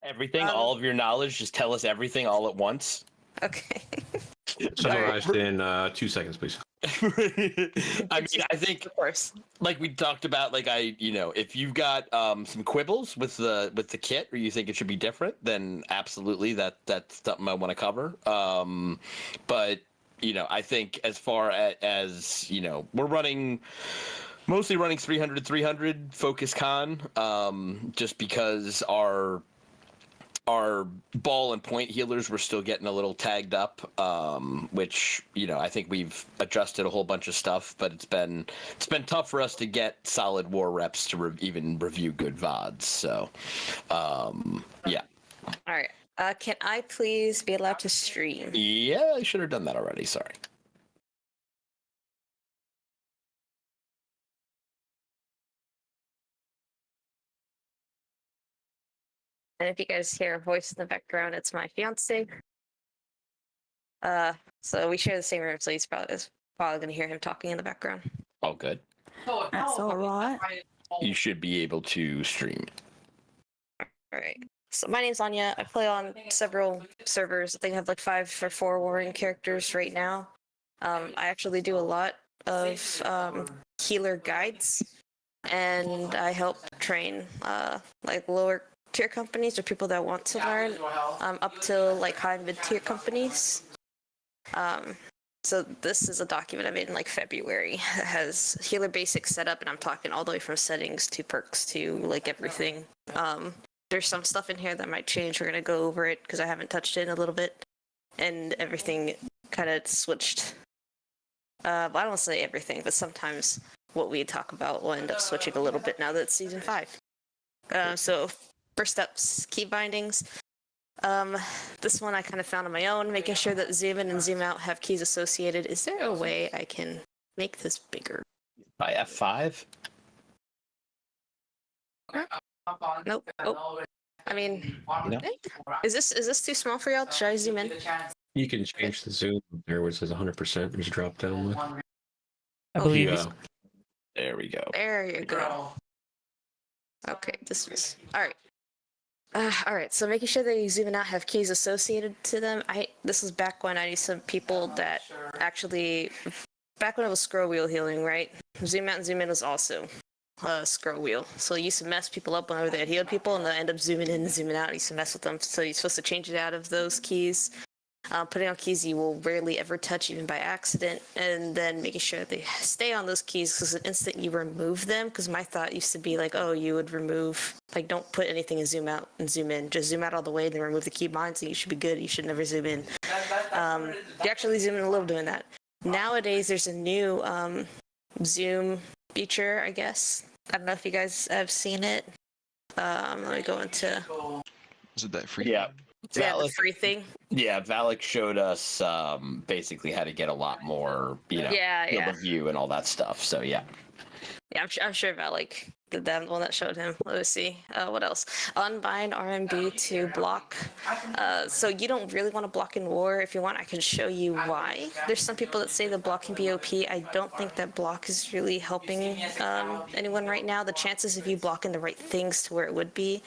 Everything, all of your knowledge, just tell us everything all at once. Okay. Summarized in 2 seconds, please. I mean, I think, of course, like we talked about, like if you've got some quibbles with the kit, or you think it should be different, then absolutely, that's something I want to cover. But I think as far as we're mostly running 300 focus con, just because our ball and point healers were still getting a little tagged up, which I think we've adjusted a whole bunch of stuff, but it's been tough for us to get solid war reps to even review good VODs. So, yeah. All right. Can I please be allowed to stream? Yeah, I should have done that already. Sorry. And if you guys hear a voice in the background, it's my fiance. So we share the same room, so he's probably gonna hear him talking in the background. All good. That's all right. You should be able to stream. All right. So my name's Anya. I play on several servers. I think I have like 5 or 4 warring characters right now. I actually do a lot of healer guides, and I help train like lower tier companies or people that want to learn, up to like high mid-tier companies. So this is a document I made in like February. It has healer basics set up, and I'm talking all the way from settings to perks to like everything. There's some stuff in here that might change. We're gonna go over it because I haven't touched it in a little bit, and everything kind of switched. Well, I don't want to say everything, but sometimes what we talk about will end up switching a little bit now that it's season 5. So first steps, key bindings. This one I kind of found on my own, making sure that zoom in and zoom out have keys associated. Is there a way I can make this bigger? By F5? Nope. Oh. I mean, is this too small for y'all? Should I zoom in? You can change the zoom there where it says 100%. There's a drop down with. I believe Yeah. There we go. There you go. Okay, this was all right. All right, so making sure that you zoom in out have keys associated to them. This was back when I knew some people that actually, back when it was scroll wheel healing, right? Zoom out and zoom in was also scroll wheel. So it used to mess people up whenever they had healed people, and they end up zooming in and zooming out. It used to mess with them. So you're supposed to change it out of those keys. Putting on keys you will rarely ever touch, even by accident, and then making sure that they stay on those keys, because the instant you remove them, because my thought used to be like, oh, you would remove, like, don't put anything and zoom out and zoom in. Just zoom out all the way, then remove the key binds, and you should be good. You should never zoom in. You actually zoom in a little doing that. Nowadays, there's a new zoom feature, I guess. I don't know if you guys have seen it. Let me go into... Is it that free? Yeah. Yeah, the free thing. Yeah, Valak showed us basically how to get a lot more, field of view and all that stuff. So yeah. Yeah, I'm sure Valak did that, the one that showed him. Let's see. What else? Unbind RMB to block. So you don't really want to block in war. If you want, I can show you why. There's some people that say the block can be OP. I don't think that block is really helping anyone right now. The chances of you blocking the right things to where it would be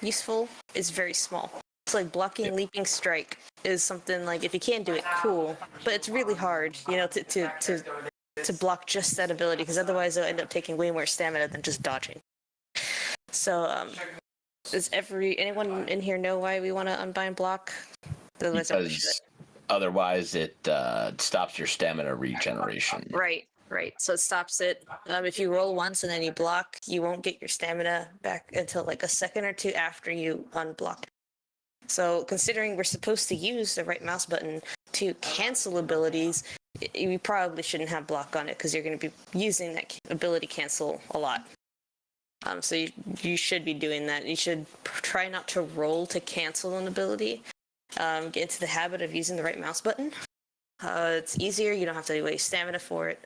useful is very small. So like blocking leaping strike is something like, if you can do it, cool, but it's really hard, to block just that ability, because otherwise it'll end up taking way more stamina than just dodging. So does anyone in here know why we want to unbind block? Otherwise it stops your stamina regeneration. Right. So it stops it. If you roll once and then you block, you won't get your stamina back until like a second or two after you unblock. So considering we're supposed to use the right mouse button to cancel abilities, you probably shouldn't have block on it, because you're going to be using that ability cancel a lot. So you should be doing that. You should try not to roll to cancel an ability. Get into the habit of using the right mouse button. It's easier. You don't have to waste stamina for it.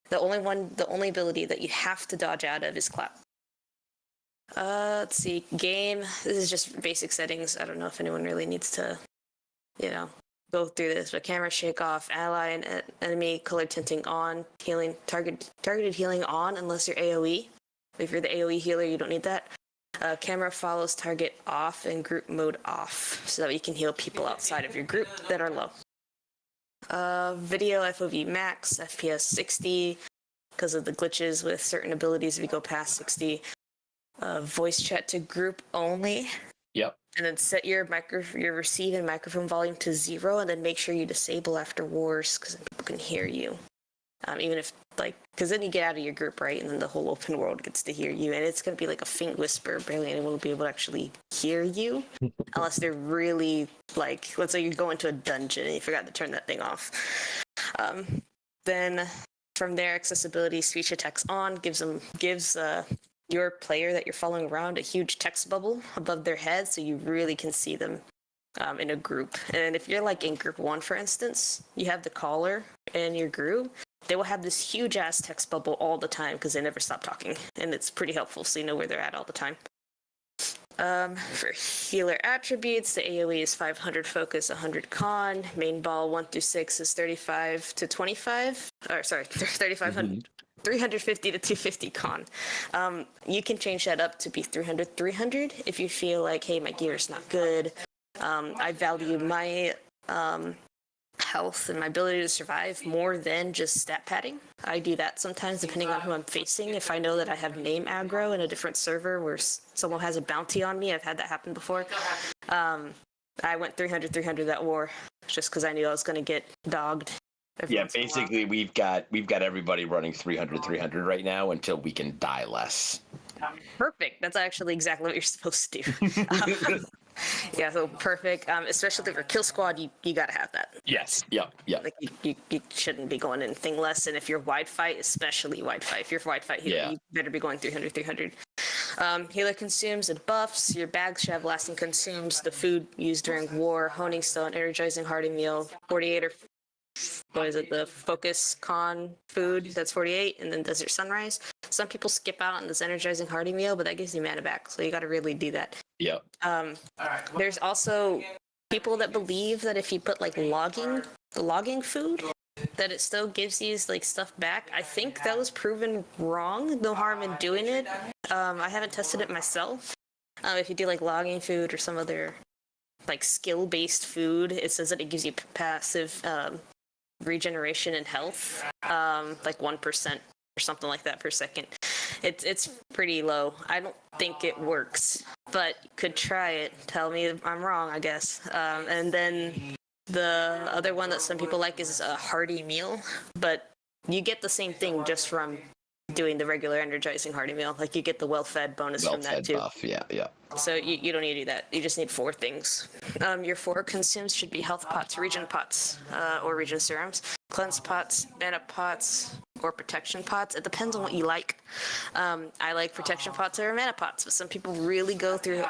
The only ability that you have to dodge out of is clap. Let's see, game. This is just basic settings. I don't know if anyone really needs to, go through this, but camera shake off, ally and enemy color tinting on, healing, targeted healing on unless you're AoE. If you're the AoE healer, you don't need that. Camera follows target off and group mode off, so that you can heal people outside of your group that are low. Video FOV max, FPS 60, because of the glitches with certain abilities if you go past 60. Voice chat to group only. Yep. And then set your receive and microphone volume to 0, and then make sure you disable after wars, because people can hear you. Even if, because then you get out of your group, right? And then the whole open world gets to hear you. And it's going to be like a faint whisper. Barely anyone will be able to actually hear you. Unless they're really, let's say you go into a dungeon and you forgot to turn that thing off. Then from there, accessibility, speech to text on gives your player that you're following around a huge text bubble above their head, so you really can see them in a group. And if you're in group 1, for instance, you have the caller in your group, they will have this huge ass text bubble all the time because they never stop talking, and it's pretty helpful so you know where they're at all the time. For healer attributes, the AoE is 500 focus, 100 con. Main ball 1 through 6 is 35 to 25. Or sorry, 3,500. 350 to 250 con. You can change that up to be 300 if you feel like, hey, my gear is not good. I value my health and my ability to survive more than just stat padding. I do that sometimes depending on who I'm facing. If I know that I have name aggro in a different server where someone has a bounty on me, I've had that happen before. I went 300 that war just because I knew I was going to get dogged. Yeah, basically we've got everybody running 300 right now until we can die less. Perfect. That's actually exactly what you're supposed to do. Yeah, so perfect. Especially for kill squad, you gotta have that. Yes. Yep. You shouldn't be going anything less. And if you're wide fight, especially wide fight, if you're wide fight healer, you better be going 300. Healer consumes and buffs. Your bags should have lasting consumes. The food used during war, honing stone, energizing hearty meal, 48 or what is it, the focus con food, that's 48, and then desert sunrise. Some people skip out on this energizing hearty meal, but that gives you mana back, so you got to really do that. Yep. There's also people that believe that if you put logging food, that it still gives you stuff back. I think that was proven wrong. No harm in doing it. I haven't tested it myself. If you do logging food or some other skill-based food, it says that it gives you passive regeneration and health, 1% or something like that per second. It's pretty low. I don't think it works, but you could try it. Tell me if I'm wrong, I guess. And then the other one that some people like is a hearty meal, but you get the same thing just from doing the regular energizing hearty meal. You get the well-fed bonus from that too. Buff. Yeah. So you don't need to do that. You just need 4 things. Your 4 consumes should be health pots, regen pots, or regen serums, cleanse pots, mana pots, or protection pots. It depends on what you like. I like protection pots or mana pots, but some people really go through,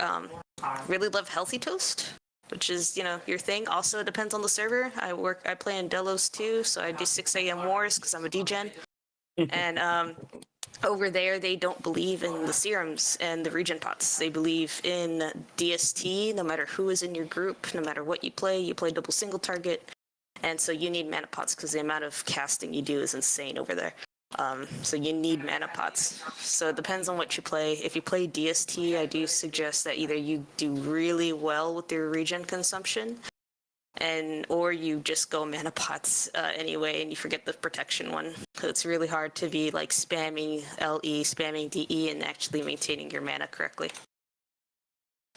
really love healthy toast, which is, your thing. Also, it depends on the server. I play in Delos too, so I do 6 a.m. wars because I'm a degen. And over there, they don't believe in the serums and the regen pots. They believe in DST, no matter who is in your group, no matter what you play double single target. And so you need mana pots because the amount of casting you do is insane over there. So you need mana pots. So it depends on what you play. If you play DST, I do suggest that either you do really well with your regen consumption, or you just go mana pots anyway, and you forget the protection one. So it's really hard to be spamming LE, spamming DE, and actually maintaining your mana correctly.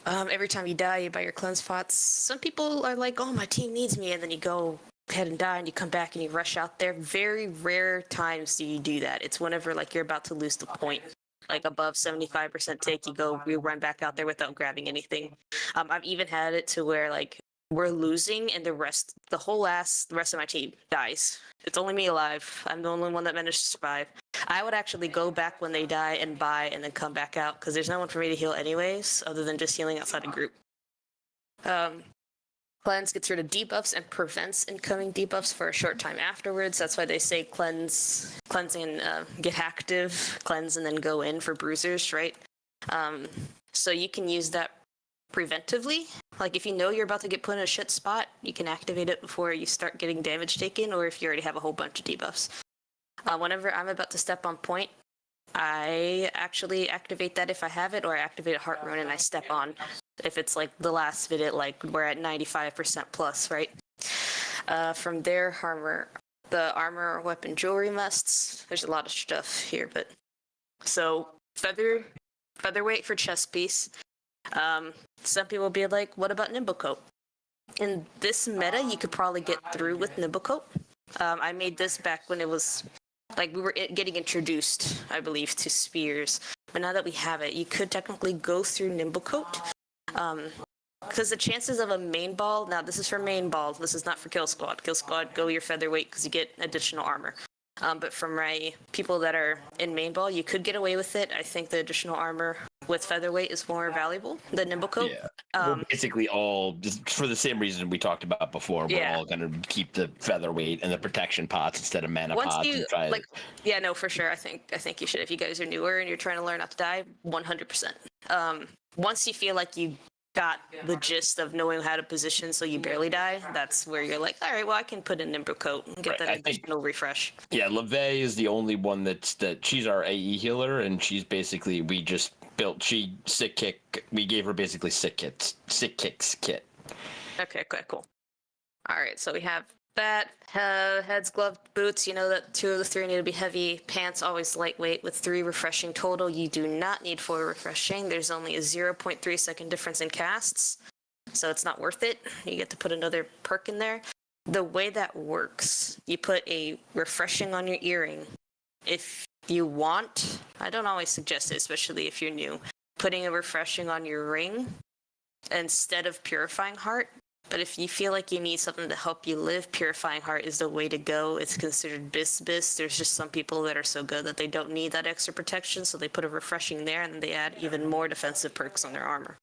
Every time you die, you buy your cleanse pots. Some people are like, oh, my team needs me, and then you go ahead and die, and you come back and you rush out there. Very rare times do you do that. It's whenever you're about to lose the point. Above 75% take, you run back out there without grabbing anything. I've even had it to where we're losing and the rest of my team dies. It's only me alive. I'm the only one that managed to survive. I would actually go back when they die and buy and then come back out because there's no one for me to heal anyways, other than just healing outside a group. Cleanse gets rid of debuffs and prevents incoming debuffs for a short time afterwards. That's why they say cleanse and get active, cleanse and then go in for bruisers, right? So you can use that preventively. If you know you're about to get put in a shit spot, you can activate it before you start getting damage taken, or if you already have a whole bunch of debuffs. Whenever I'm about to step on point, I actually activate that if I have it, or I activate a heart rune and I step on. If it's like the last minute, like we're at 95% plus, right? From there, the armor or weapon jewelry musts. There's a lot of stuff here, but so featherweight for chest piece. Some people will be like, what about nimble coat? In this meta, you could probably get through with nimble coat. I made this back when it was like we were getting introduced, I believe, to spears. But now that we have it, you could technically go through nimble coat. Because the chances of a main ball, now this is for main ball, this is not for kill squad. Kill squad, go your featherweight because you get additional armor. But for my people that are in main ball, you could get away with it. I think the additional armor with featherweight is more valuable than nimble coat. Yeah. We're basically all, just for the same reason we talked about before, we're all going to keep the featherweight and the protection pots instead of mana pots. You, and try like, yeah, no, for sure. I think you should. If you guys are newer and you're trying to learn not to die, 100%. Once you feel like you got the gist of knowing how to position so you barely die, that's where you're like, all right, well, I can put in nimble coat and get that additional refresh. Yeah, LeVay is the only one that she's our AE healer, and she's basically, we just built, we gave her basically sick kicks kit. Okay, cool. All right, so we have that, heads, gloves, boots. You know that 2 of the 3 need to be heavy. Pants, always lightweight with 3 refreshing total. You do not need 4 refreshing. There's only a 0.3 second difference in casts, so it's not worth it. You get to put another perk in there. The way that works, you put a refreshing on your earring. If you want, I don't always suggest it, especially if you're new, putting a refreshing on your ring instead of purifying heart. But if you feel like you need something to help you live, Purifying Heart is the way to go. It's considered bis. There's just some people that are so good that they don't need that extra protection, so they put a refreshing there, and then they add even more defensive perks on their armor.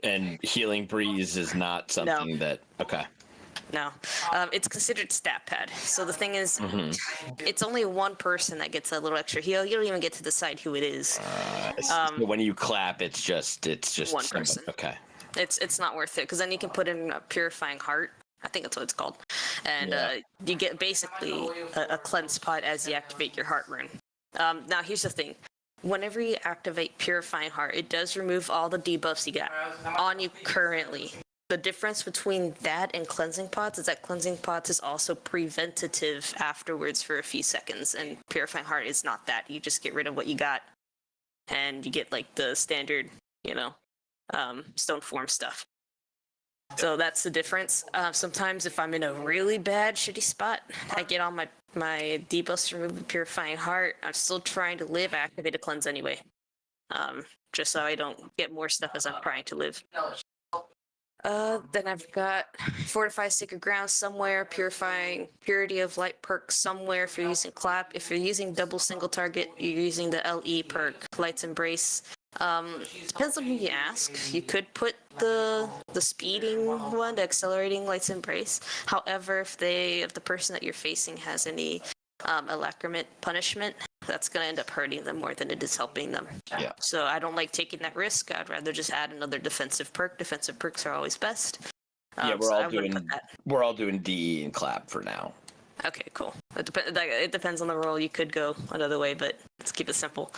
And Healing Breeze is not something that, okay. No, it's considered stat pad. So the thing is, it's only one person that gets that little extra heal. You don't even get to decide who it is. When you clap, it's just one person. Okay. It's not worth it, because then you can put in a Purifying Heart. I think that's what it's called. And you get basically a cleanse pot as you activate your heart rune. Now, here's the thing. Whenever you activate Purifying Heart, it does remove all the debuffs you got on you currently. The difference between that and Cleansing Pots is that Cleansing Pots is also preventative afterwards for a few seconds, and Purifying Heart is not that. You just get rid of what you got, and you get, like, the standard, stone form stuff. So that's the difference. Sometimes if I'm in a really bad, shitty spot, I get on my debuffs to remove the Purifying Heart. I'm still trying to live, I activate a cleanse anyway. Just so I don't get more stuff as I'm trying to live. Then I've got Fortify Sacred Ground somewhere, Purifying Purity of Light perk somewhere if you're using Clap. If you're using double single target, you're using the LE perk, Light's Embrace. Depends on who you ask. You could put the speeding one, the accelerating Light's Embrace. However, if the person that you're facing has any Alacriment punishment, that's going to end up hurting them more than it is helping them. Yeah. So I don't like taking that risk. I'd rather just add another defensive perk. Defensive perks are always best. We're all doing DE and Clap for now. Okay, cool. It depends on the role. You could go another way, but let's keep it simple.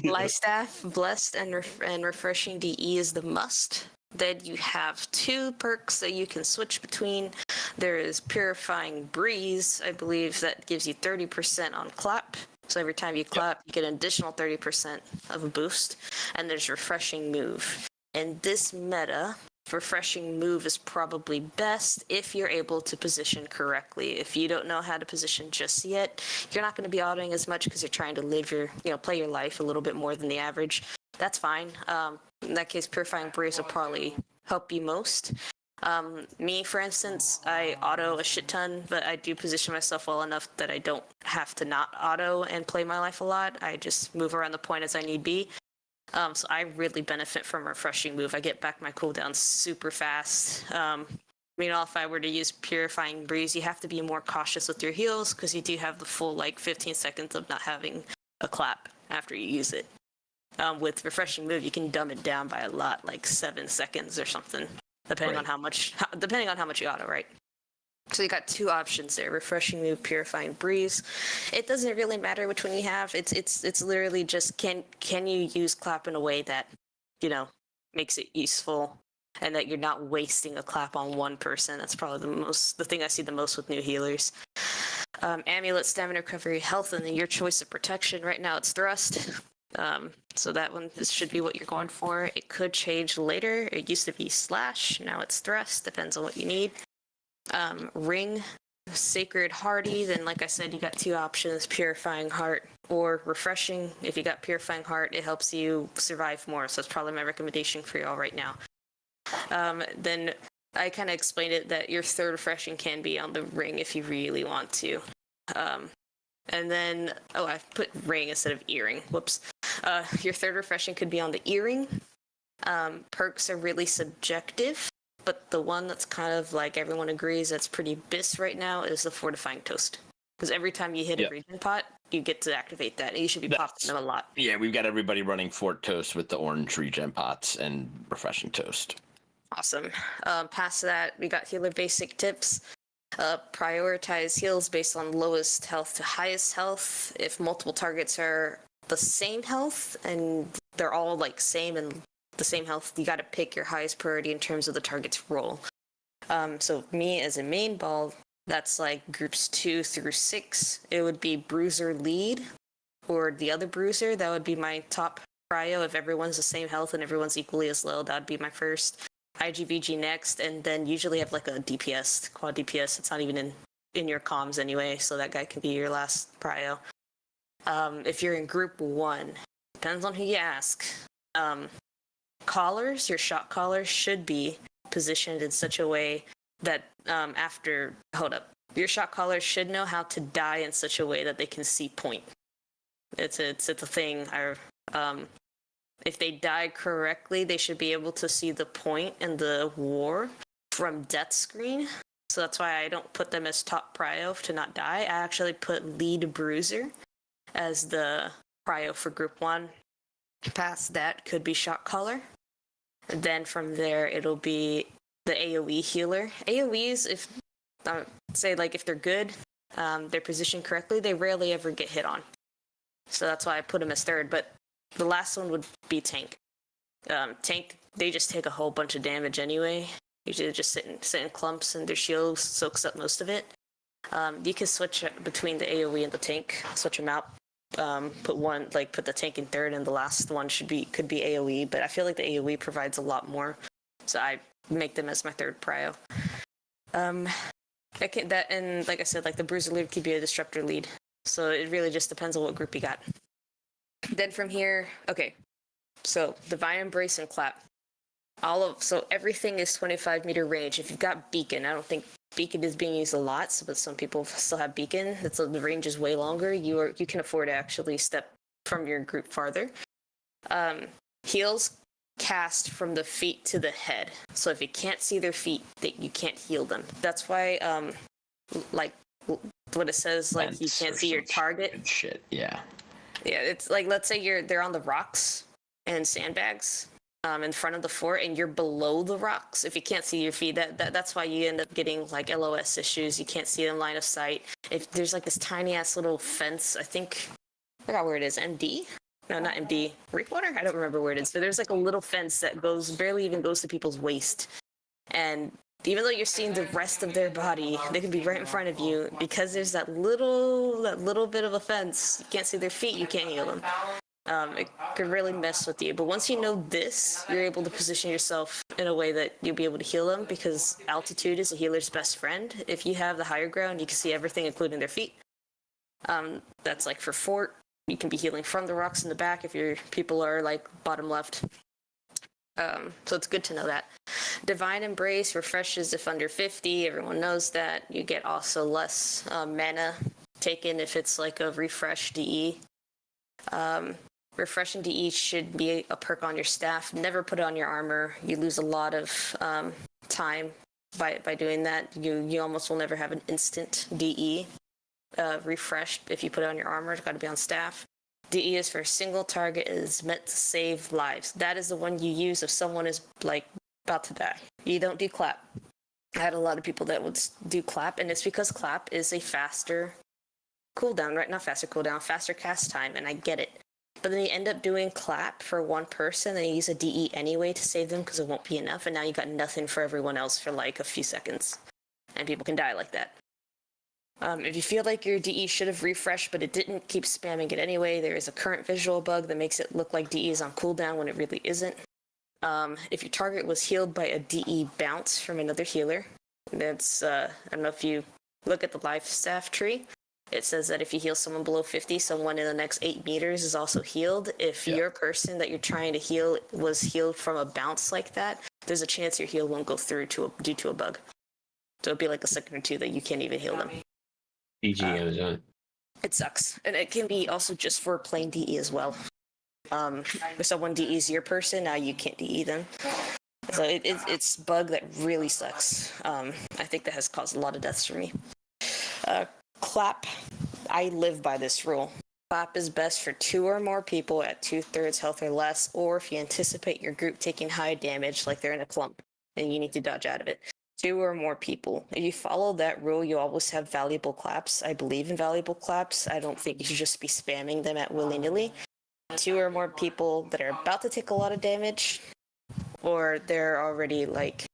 Lifestaff, Blessed, and Refreshing DE is the must. Then you have 2 perks that you can switch between. There is Purifying Breeze, I believe, that gives you 30% on Clap. So every time you clap, you get an additional 30% of a boost. And there's Refreshing Move. In this meta, Refreshing Move is probably best if you're able to position correctly. If you don't know how to position just yet, you're not going to be autoing as much because you're trying to live play your life a little bit more than the average. That's fine. In that case, Purifying Breeze will probably help you most. Me, for instance, I auto a shit ton, but I do position myself well enough that I don't have to not auto and play my life a lot. I just move around the point as I need be. So I really benefit from Refreshing Move. I get back my cooldown super fast. If I were to use Purifying Breeze, you have to be more cautious with your heals because you do have the full 15 seconds of not having a clap after you use it. With Refreshing Move, you can dumb it down by a lot, like 7 seconds or something, depending on how much you auto, right? So you got two options there: refreshing move, purifying breeze. It doesn't really matter which one you have. It's literally just can you use clap in a way that, you know, makes it useful, and that you're not wasting a clap on one person. That's probably the thing I see the most with new healers. Amulet, stamina, recovery, health, and then your choice of protection. Right now it's thrust. So that one should be what you're going for. It could change later. It used to be slash, now it's thrust. Depends on what you need. Ring, sacred, hardy. Then, like I said, you got two options: purifying heart or refreshing. If you got purifying heart, it helps you survive more. So it's probably my recommendation for y'all right now. Then I kind of explained it that your third refreshing can be on the ring if you really want to. And then, I put ring instead of earring. Whoops. Your third refreshing could be on the earring. Perks are really subjective, but the one that's kind of like everyone agrees that's pretty BIS right now is the fortifying toast. Because every time you hit a regen pot, you get to activate that, and you should be popping them a lot. Yeah, we've got everybody running Fort Toast with the orange regen pots and refreshing toast. Awesome. Past that, we got healer basic tips. Prioritize heals based on lowest health to highest health. If multiple targets are the same health and they're all like same and the same health, you got to pick your highest priority in terms of the target's role. So me as a main ball, that's like groups 2 through 6. It would be bruiser lead or the other bruiser. That would be my top prio. If everyone's the same health and everyone's equally as low, that would be my first. IGVG next, and then usually have like a DPS, quad DPS. It's not even in your comms anyway, so that guy can be your last prio. If you're in group 1, depends on who you ask. Collars, your shot collars should be positioned in such a way that your shot collars should know how to die in such a way that they can see point. It's a thing. If they die correctly, they should be able to see the point and the war from death screen. So that's why I don't put them as top prio to not die. I actually put lead bruiser as the prio for group 1. Past that could be shot caller. Then from there, it'll be the AoE healer. AoEs, if they're good, they're positioned correctly, they rarely ever get hit on. So that's why I put them as third. But the last one would be tank. Tank, they just take a whole bunch of damage anyway. Usually they just sit in clumps, and their shield soaks up most of it. You can switch between the AoE and the tank, switch them out. Put the tank in third, and the last one could be AoE. But I feel like the AoE provides a lot more, so I make them as my third prio. And like I said, like the bruiser lead could be a disruptor lead. So it really just depends on what group you got. Then from here, so Divine Embrace and Clap. So everything is 25-meter range. If you've got Beacon, I don't think Beacon is being used a lot, but some people still have Beacon. The range is way longer. You can afford to actually step from your group farther. Heals cast from the feet to the head. So if you can't see their feet, you can't heal them. That's why, like what it says, like you can't see your target. Shit, yeah. Yeah, it's like, let's say they're on the rocks and sandbags in front of the fort, and you're below the rocks. If you can't see your feet, that's why you end up getting like LOS issues. You can't see in line of sight. If there's like this tiny ass little fence, I forgot where it is. MD? No, not MD. Reekwater? I don't remember where it is. But there's like a little fence that barely even goes to people's waist. And even though you're seeing the rest of their body, they can be right in front of you. Because there's that little bit of a fence, you can't see their feet, you can't heal them. It could really mess with you. But once you know this, you're able to position yourself in a way that you'll be able to heal them, because altitude is a healer's best friend. If you have the higher ground, you can see everything, including their feet. That's like for fort. You can be healing from the rocks in the back if your people are like bottom left. So it's good to know that. Divine Embrace refreshes if under 50. Everyone knows that. You get also less mana taken if it's like a refresh DE. Refreshing DE should be a perk on your staff. Never put it on your armor. You lose a lot of time by doing that. You almost will never have an instant DE refreshed if you put it on your armor. It's got to be on staff. DE is for a single target, is meant to save lives. That is the one you use if someone is like about to die. You don't do clap. I had a lot of people that would do clap, and it's because clap is a faster cooldown, right? Not faster cooldown, faster cast time, and I get it. But then you end up doing clap for one person, and you use a DE anyway to save them because it won't be enough, and now you got nothing for everyone else for like a few seconds. And people can die like that. If you feel like your DE should have refreshed, but it didn't, keep spamming it anyway. There is a current visual bug that makes it look like DE is on cooldown when it really isn't. If your target was healed by a DE bounce from another healer, that's, I don't know if you look at the life staff tree, it says that if you heal someone below 50, someone in the next 8 meters is also healed. If your person that you're trying to heal was healed from a bounce like that, there's a chance your heal won't go through due to a bug. So it'd be like a second or two that you can't even heal them. GG Amazon. It sucks. And it can be also just for plain DE as well. If someone DEs your person, now you can't DE them. So it's a bug that really sucks. I think that has caused a lot of deaths for me. Clap. I live by this rule. Clap is best for 2 or more people at 2/3 health or less, or if you anticipate your group taking high damage, like they're in a clump, and you need to dodge out of it. 2 or more people. If you follow that rule, you always have valuable claps. I believe in valuable claps. I don't think you should just be spamming them at willy-nilly. 2 or more people that are about to take a lot of damage, or they're already like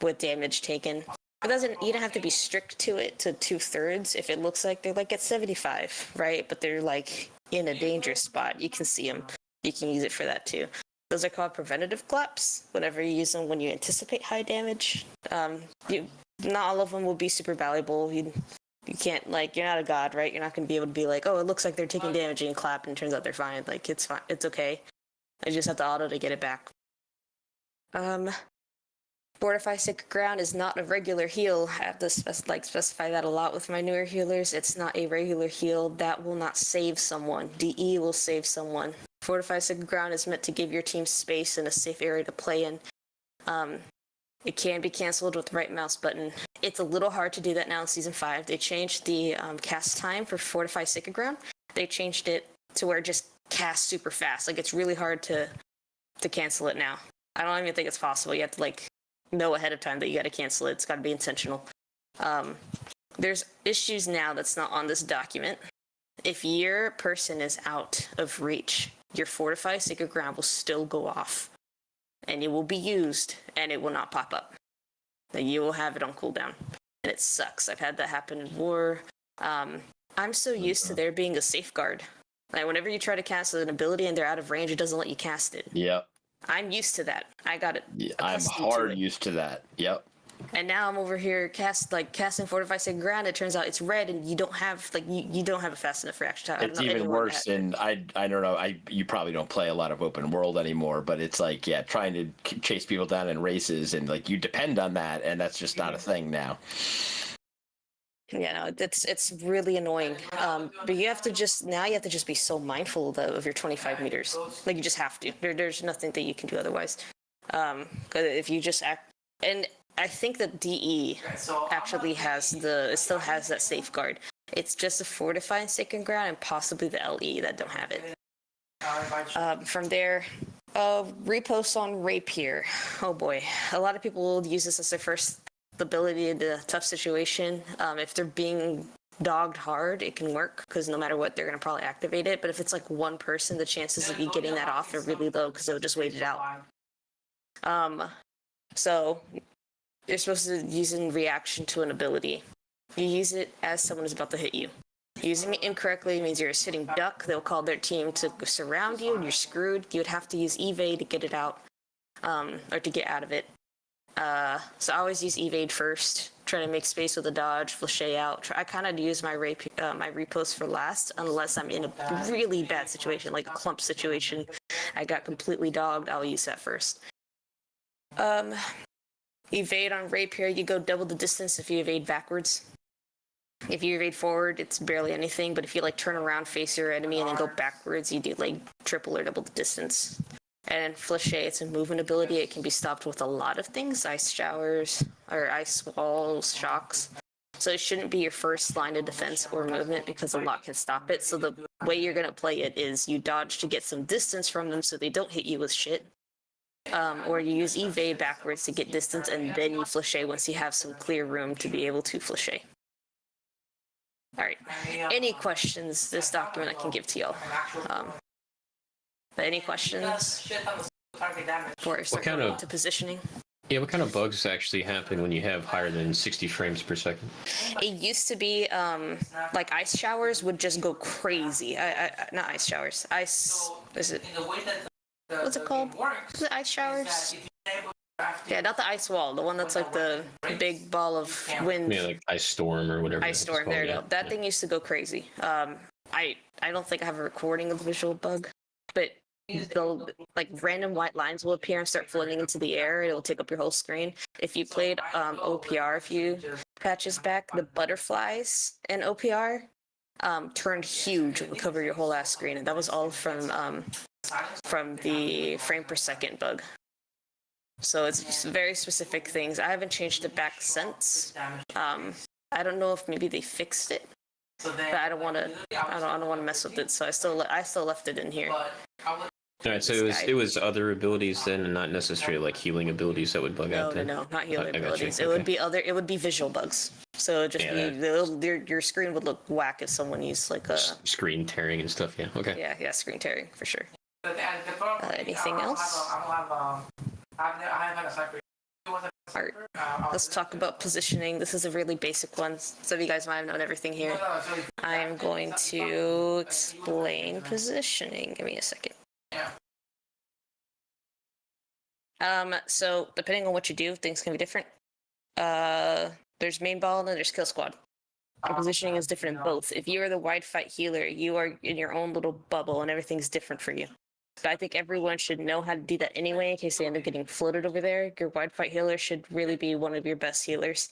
with damage taken. You don't have to be strict to it to 2/3 if it looks like they're like at 75, right? But they're like in a dangerous spot. You can see them. You can use it for that too. Those are called preventative claps. Whenever you use them when you anticipate high damage, not all of them will be super valuable. You can't, like, you're not a god, right? You're not going to be able to be like, oh, it looks like they're taking damage and clap, and it turns out they're fine. Like, it's fine. It's okay. I just have to auto to get it back. Fortify Sacred Ground is not a regular heal. I have to specify that a lot with my newer healers. It's not a regular heal. That will not save someone. DE will save someone. Fortify Sacred Ground is meant to give your team space and a safe area to play in. It can be canceled with the right mouse button. It's a little hard to do that now in Season 5. They changed the cast time for Fortify Sacred Ground. They changed it to where it just casts super fast. Like, it's really hard to cancel it now. I don't even think it's possible. You have to, like, know ahead of time that you got to cancel it. It's got to be intentional. There's issues now that's not on this document. If your person is out of reach, your Fortify Sacred Ground will still go off. And it will be used, and it will not pop up. You will have it on cooldown. And it sucks. I've had that happen in war. I'm so used to there being a safeguard. Like, whenever you try to cast an ability and they're out of range, it doesn't let you cast it. Yep. I'm used to that. I got it. Yeah, I'm hard used to that. Yep. And now I'm over here casting Fortify Sacred Ground. It turns out it's red, and you don't have you don't have a fast enough reaction time. It's even worse, and I don't know. You probably don't play a lot of open world anymore, but it's like, yeah, trying to chase people down in races, and like you depend on that, and that's just not a thing now. Yeah, no, it's really annoying. But you have to just be so mindful of your 25 meters. Like, you just have to. There's nothing that you can do otherwise. Because if you just act, and I think that DE actually still has that safeguard. It's just the Fortify Sacred Ground and possibly the LE that don't have it. From there, reposts on Rapier. Oh boy, a lot of people will use this as their first ability in a tough situation. If they're being dogged hard, it can work because no matter what, they're going to probably activate it. But if it's like one person, the chances of you getting that off are really low because they'll just wait it out. So you're supposed to use it in reaction to an ability. You use it as someone is about to hit you. Using it incorrectly means you're sitting duck. They'll call their team to surround you and you're screwed. You would have to use evade to get it out, or to get out of it. So I always use evade first, trying to make space with a dodge, flashe out. I kind of use my repost for last, unless I'm in a really bad situation, like a clump situation. I got completely dogged, I'll use that first. Evade on Rapier, you go double the distance if you evade backwards. If you evade forward, it's barely anything, but if you like turn around, face your enemy, and then go backwards, you do like triple or double the distance. And Flashe, it's a movement ability. It can be stopped with a lot of things, ice showers, or ice walls, shocks. So it shouldn't be your first line of defense or movement because a lot can stop it. So the way you're going to play it is you dodge to get some distance from them so they don't hit you with shit. or you use evade backwards to get distance, and then you flichet once you have some clear room to be able to flichet. All right. Any questions? This document I can give to y'all. But any questions? Before I start kind going of- into positioning. Yeah, what kind of bugs actually happen when you have higher than 60 frames per second? It used to be like ice showers would just go crazy. Not ice showers. Ice. Is it? What's it called? Is it ice showers? Yeah, not the ice wall. The one that's like the big ball of wind. Yeah, like ice storm or whatever. Ice storm. There you go. That thing used to go crazy. I don't think I have a recording of the visual bug, but they'll like random white lines will appear and start floating into the air. It'll take up your whole screen. If you played OPR a few patches back, the butterflies in OPR turned huge and would cover your whole ass screen, and that was all from the frame per second bug. So it's just very specific things. I haven't changed it back since. I don't know if maybe they fixed it, but I don't want to mess with it. So I still left it in here. All right, so it was other abilities then, and not necessarily like healing abilities that would bug out then. No, not healing I got you. abilities. It Okay. would be it would be visual bugs. So it'd just Yeah, your screen would look whack if someone used like a Screen tearing and stuff. Yeah. Okay. yeah screen tearing for sure. Anything else? Alright, let's talk about positioning. This is a really basic one. Some of you guys might have known everything here. I am going to explain positioning. Give me a second. So depending on what you do, things can be different. There's main ball and then there's kill squad. Our positioning is different in both. If you are the wide fight healer, you are in your own little bubble and everything's different for you. But I think everyone should know how to do that anyway in case they end up getting floated over there. Your wide fight healer should really be one of your best healers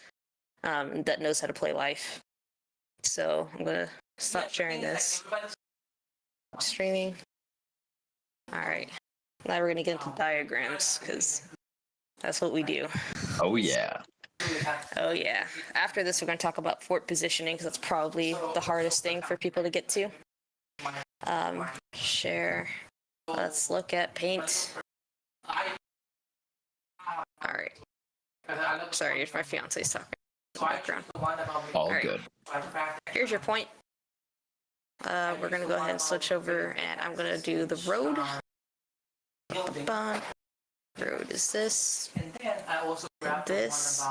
that knows how to play life. So I'm going to stop sharing this. Streaming. All right. Now we're going to get into diagrams because that's what we do. Oh yeah. Oh yeah. After this, we're going to talk about fort positioning because that's probably the hardest thing for people to get to. Share. Let's look at paint. All right. Sorry, my fiance's talking in the background. All right. good. Here's your point. We're going to go ahead and switch over, and I'm going to do the road. Road is this. This.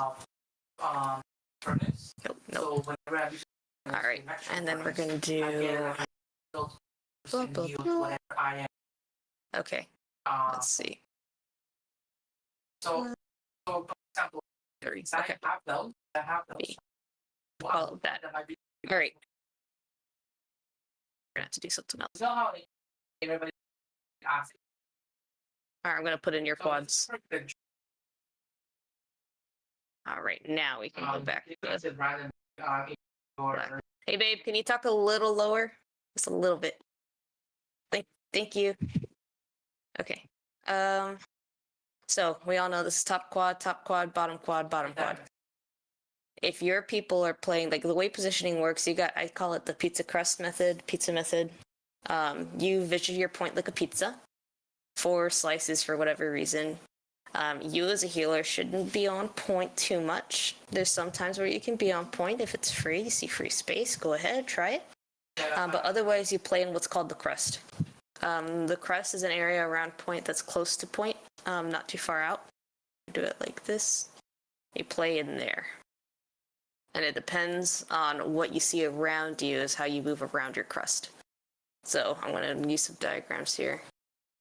Nope. All right, and then we're going to do. Blah, blah, blah. Okay, let's see. Okay. B. All of that. All right. We're gonna have to do something else. All right, I'm gonna put in your quads. All right, now we can go back to the. Hey, babe, can you talk a little lower? Just a little bit. Thank you. Okay. So we all know this is top quad, bottom quad, bottom quad. If your people are playing, like the way positioning works, I call it the pizza method. You vision your point like a pizza, 4 slices for whatever reason. You as a healer shouldn't be on point too much. There's some times where you can be on point if it's free, you see free space, go ahead, try it. But otherwise you play in what's called the crest. The crest is an area around point that's close to point, not too far out. Do it like this. You play in there. And it depends on what you see around you is how you move around your crest. So I'm going to use some diagrams here.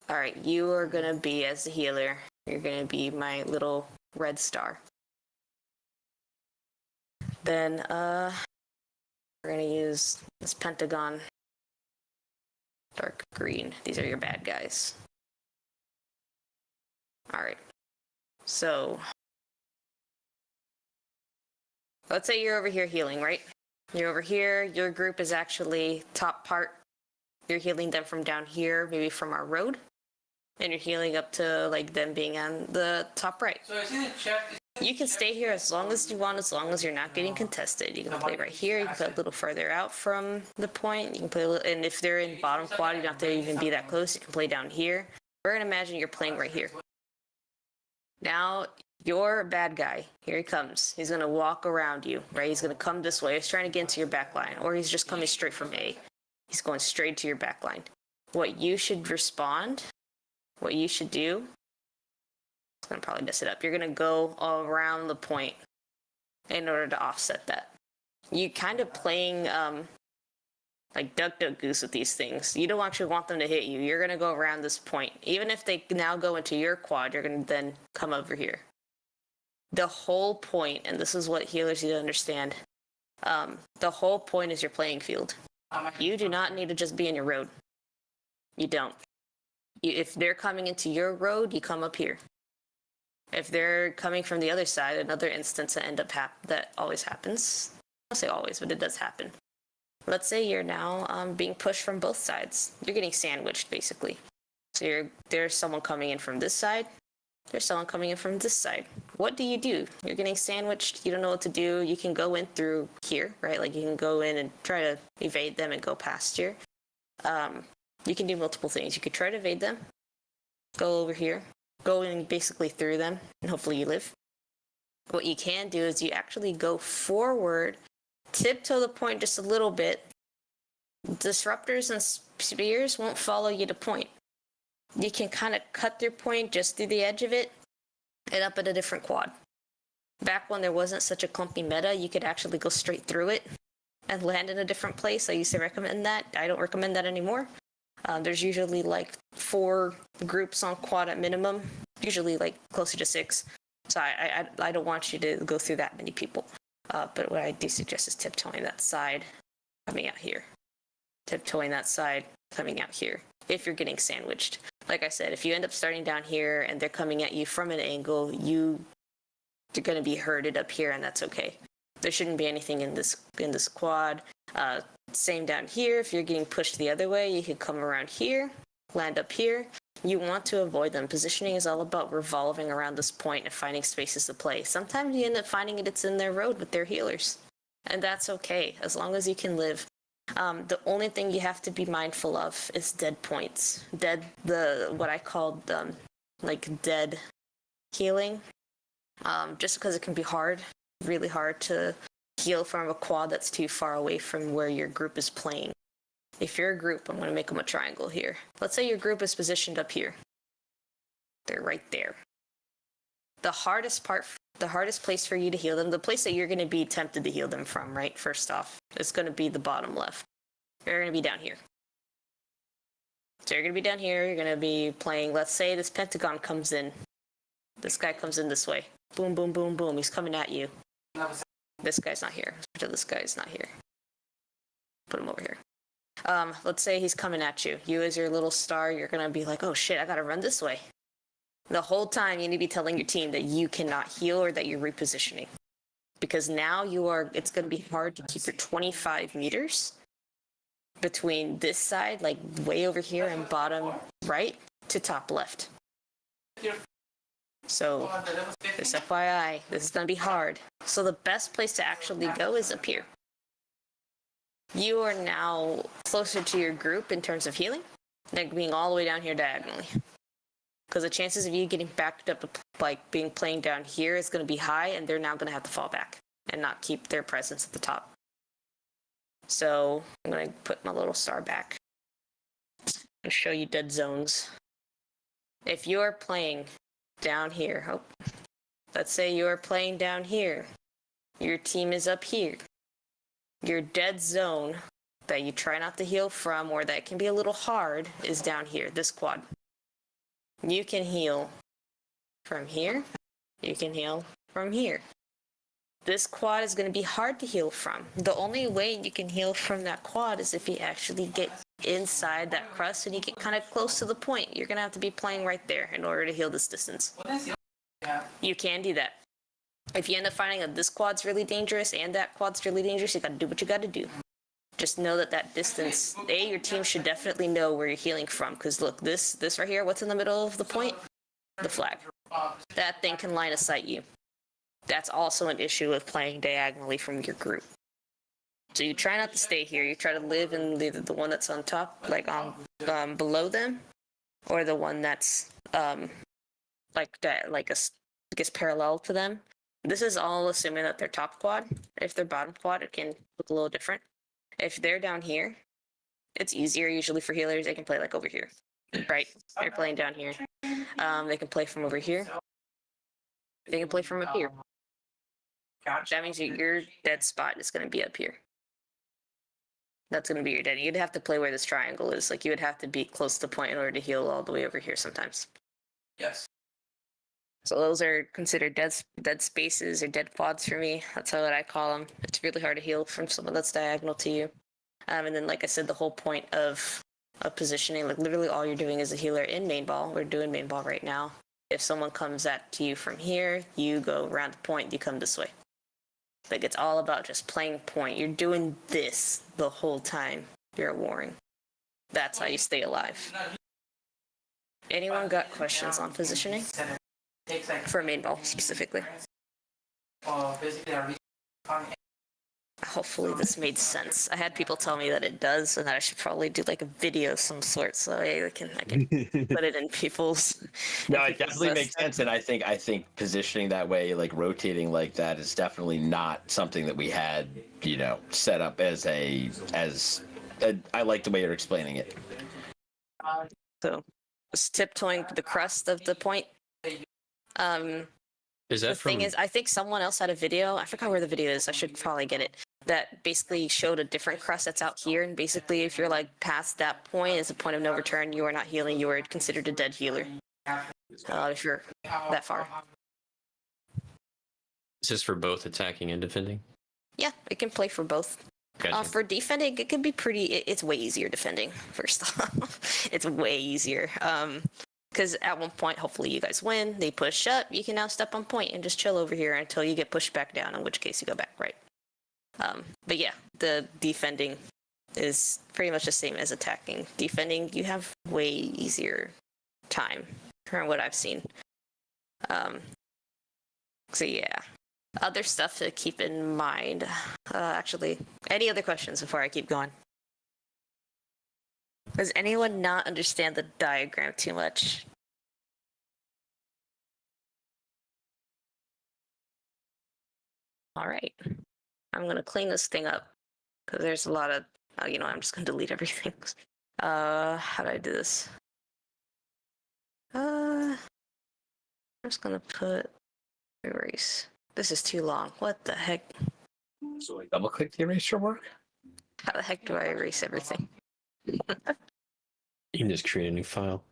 All right, you are going to be, as the healer, you're going to be my little red star. Then we're going to use this pentagon. Dark green. These are your bad guys. All right. So let's say you're over here healing, right? You're over here. Your group is actually top part. You're healing them from down here, maybe from our road. And you're healing up to like them being on the top right. You can stay here as long as you want, as long as you're not getting contested. You can play right here. You can play a little further out from the point. You can play a little, and if they're in bottom quad, you don't have to even be that close. You can play down here. We're gonna imagine you're playing right here. Now you're a bad guy. Here he comes. He's gonna walk around you, right? He's gonna come this way. He's trying to get into your back line, or he's just coming straight from A. He's going straight to your back line. What you should respond, what you should do, it's gonna probably mess it up. You're gonna go around the point in order to offset that. You kind of playing like duck goose with these things. You don't actually want them to hit you. You're gonna go around this point. Even if they now go into your quad, you're gonna then come over here. The whole point, and this is what healers need to understand, the whole point is your playing field. You do not need to just be in your road. You don't. If they're coming into your road, you come up here. If they're coming from the other side, another instance that always happens. I'll say always, but it does happen. Let's say you're now being pushed from both sides. You're getting sandwiched, basically. So there's someone coming in from this side. There's someone coming in from this side. What do? You're getting sandwiched. You don't know what to do. You can go in through here, right? Like you can go in and try to evade them and go past here. You can do multiple things. You could try to evade them. Go over here. Go in basically through them, and hopefully you live. What you can do is you actually go forward, tiptoe the point just a little bit. Disruptors and spears won't follow you to point. You can kind of cut their point just through the edge of it and up at a different quad. Back when there wasn't such a clumpy meta, you could actually go straight through it and land in a different place. I used to recommend that. I don't recommend that anymore. There's usually like 4 groups on quad at minimum, usually like closer to 6. So I don't want you to go through that many people. But what I do suggest is tiptoeing that side, coming out here. Tiptoeing that side, coming out here, if you're getting sandwiched. Like I said, if you end up starting down here and they're coming at you from an angle, you're going to be herded up here, and that's okay. There shouldn't be anything in this quad. Same down here. If you're getting pushed the other way, you can come around here, land up here. You want to avoid them. Positioning is all about revolving around this point and finding spaces to play. Sometimes you end up finding it's in their road with their healers, and that's okay as long as you can live. The only thing you have to be mindful of is dead points. What I call like dead healing. Just because it can be hard, really hard to heal from a quad that's too far away from where your group is playing. If you're a group, I'm going to make them a triangle here. Let's say your group is positioned up here. They're right there. The hardest place for you to heal them, the place that you're going to be tempted to heal them from, right, first off, is going to be the bottom left. You're going to be down here. So you're going to be down here, you're going to be playing, let's say this pentagon comes in. This guy comes in this way. Boom, boom, boom, boom. He's coming at you. This guy's not here. This guy's not here. Put him over here. Let's say he's coming at you. You as your little star, you're going to be like, oh shit, I got to run this way. The whole time you need to be telling your team that you cannot heal or that you're repositioning. Because now it's going to be hard to keep your 25 meters between this side, like way over here and bottom right, to top left. So, just FYI, this is going to be hard. So the best place to actually go is up here. You are now closer to your group in terms of healing, like being all the way down here diagonally. Because the chances of you getting backed up, like playing down here, is going to be high, and they're now going to have to fall back and not keep their presence at the top. So I'm going to put my little star back and show you dead zones. If you're playing down here, let's say you're playing down here, your team is up here. Your dead zone that you try not to heal from, or that can be a little hard, is down here, this quad. You can heal from here. You can heal from here. This quad is going to be hard to heal from. The only way you can heal from that quad is if you actually get inside that crust and you get kind of close to the point. You're going to have to be playing right there in order to heal this distance. You can do that. If you end up finding that this quad's really dangerous and that quad's really dangerous, you got to do what you got to do. Just know that distance, your team should definitely know where you're healing from. Because look, this right here, what's in the middle of the point? The flag. That thing can line of sight you. That's also an issue with playing diagonally from your group. So you try not to stay here. You try to live in either the one that's on top, like on below them, or the one that's like a gets parallel to them. This is all assuming that they're top quad. If they're bottom quad, it can look a little different. If they're down here, it's easier usually for healers. They can play like over here, right? They're playing down here. They can play from over here. They can play from up here. That means your dead spot is going to be up here. That's going to be your dead. You'd have to play where this triangle is. Like, you would have to be close to the point in order to heal all the way over here sometimes. Yes. So those are considered dead spaces or dead quads for me. That's what I call them. It's really hard to heal from someone that's diagonal to you. And then, like I said, the whole point of positioning, like literally all you're doing as a healer in main ball. We're doing main ball right now. If someone comes to you from here, you go around the point, you come this way. Like, it's all about just playing point. You're doing this the whole time you're warring. That's how you stay alive. Anyone got questions on positioning? For main ball, specifically. Hopefully this made sense. I had people tell me that it does, and that I should probably do like a video of some sort, so I can put it in people's. No, it definitely makes sense, and I think positioning that way, like rotating like that, is definitely not something that we had, set up as I like the way you're explaining it. So, just tiptoeing the crust of the point. Is that the thing is, I think someone else had a video. I forgot where the video is. I should probably get it. That basically showed a different crust that's out here. And basically, if you're like past that point, it's a point of no return. You are not healing. You are considered a dead healer. If you're that far. Is this for both attacking and defending? Yeah, it can play for both. Gotcha. For defending, it can be pretty. It's way easier defending. First off, it's way easier. Because at one point, hopefully you guys win. They push up. You can now step on point and just chill over here until you get pushed back down, in which case you go back right. But yeah, the defending is pretty much the same as attacking. Defending, you have way easier time from what I've seen. So yeah. Other stuff to keep in mind. Actually, any other questions before I keep going? Does anyone not understand the diagram too much? All right. I'm going to clean this thing up because there's a lot of, I'm just going to delete everything. How do I do this? I'm just going to put erase. This is too long. What the heck? So like double click the eraser work? How the heck do I erase everything? You can just create a new file.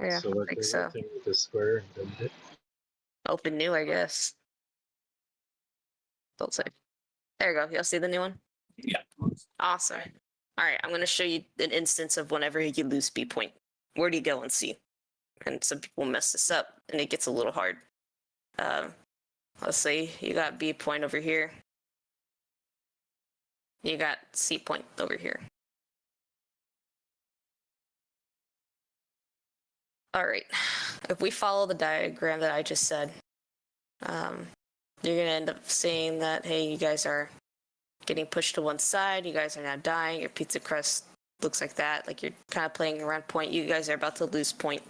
Yeah, So I think so. with the square and then Open new, I guess. Don't say. There you go. Y'all see the new one? Yeah. Awesome. All right, I'm going to show you an instance of whenever you lose B point. Where do you go and see? And some people mess this up, and it gets a little hard. Let's say you got B point over here. You got C point over here. All right. If we follow the diagram that I just said, you're going to end up seeing that, hey, you guys are getting pushed to one side. You guys are now dying. Your pizza crust looks like that. Like you're kind of playing around point. You guys are about to lose point.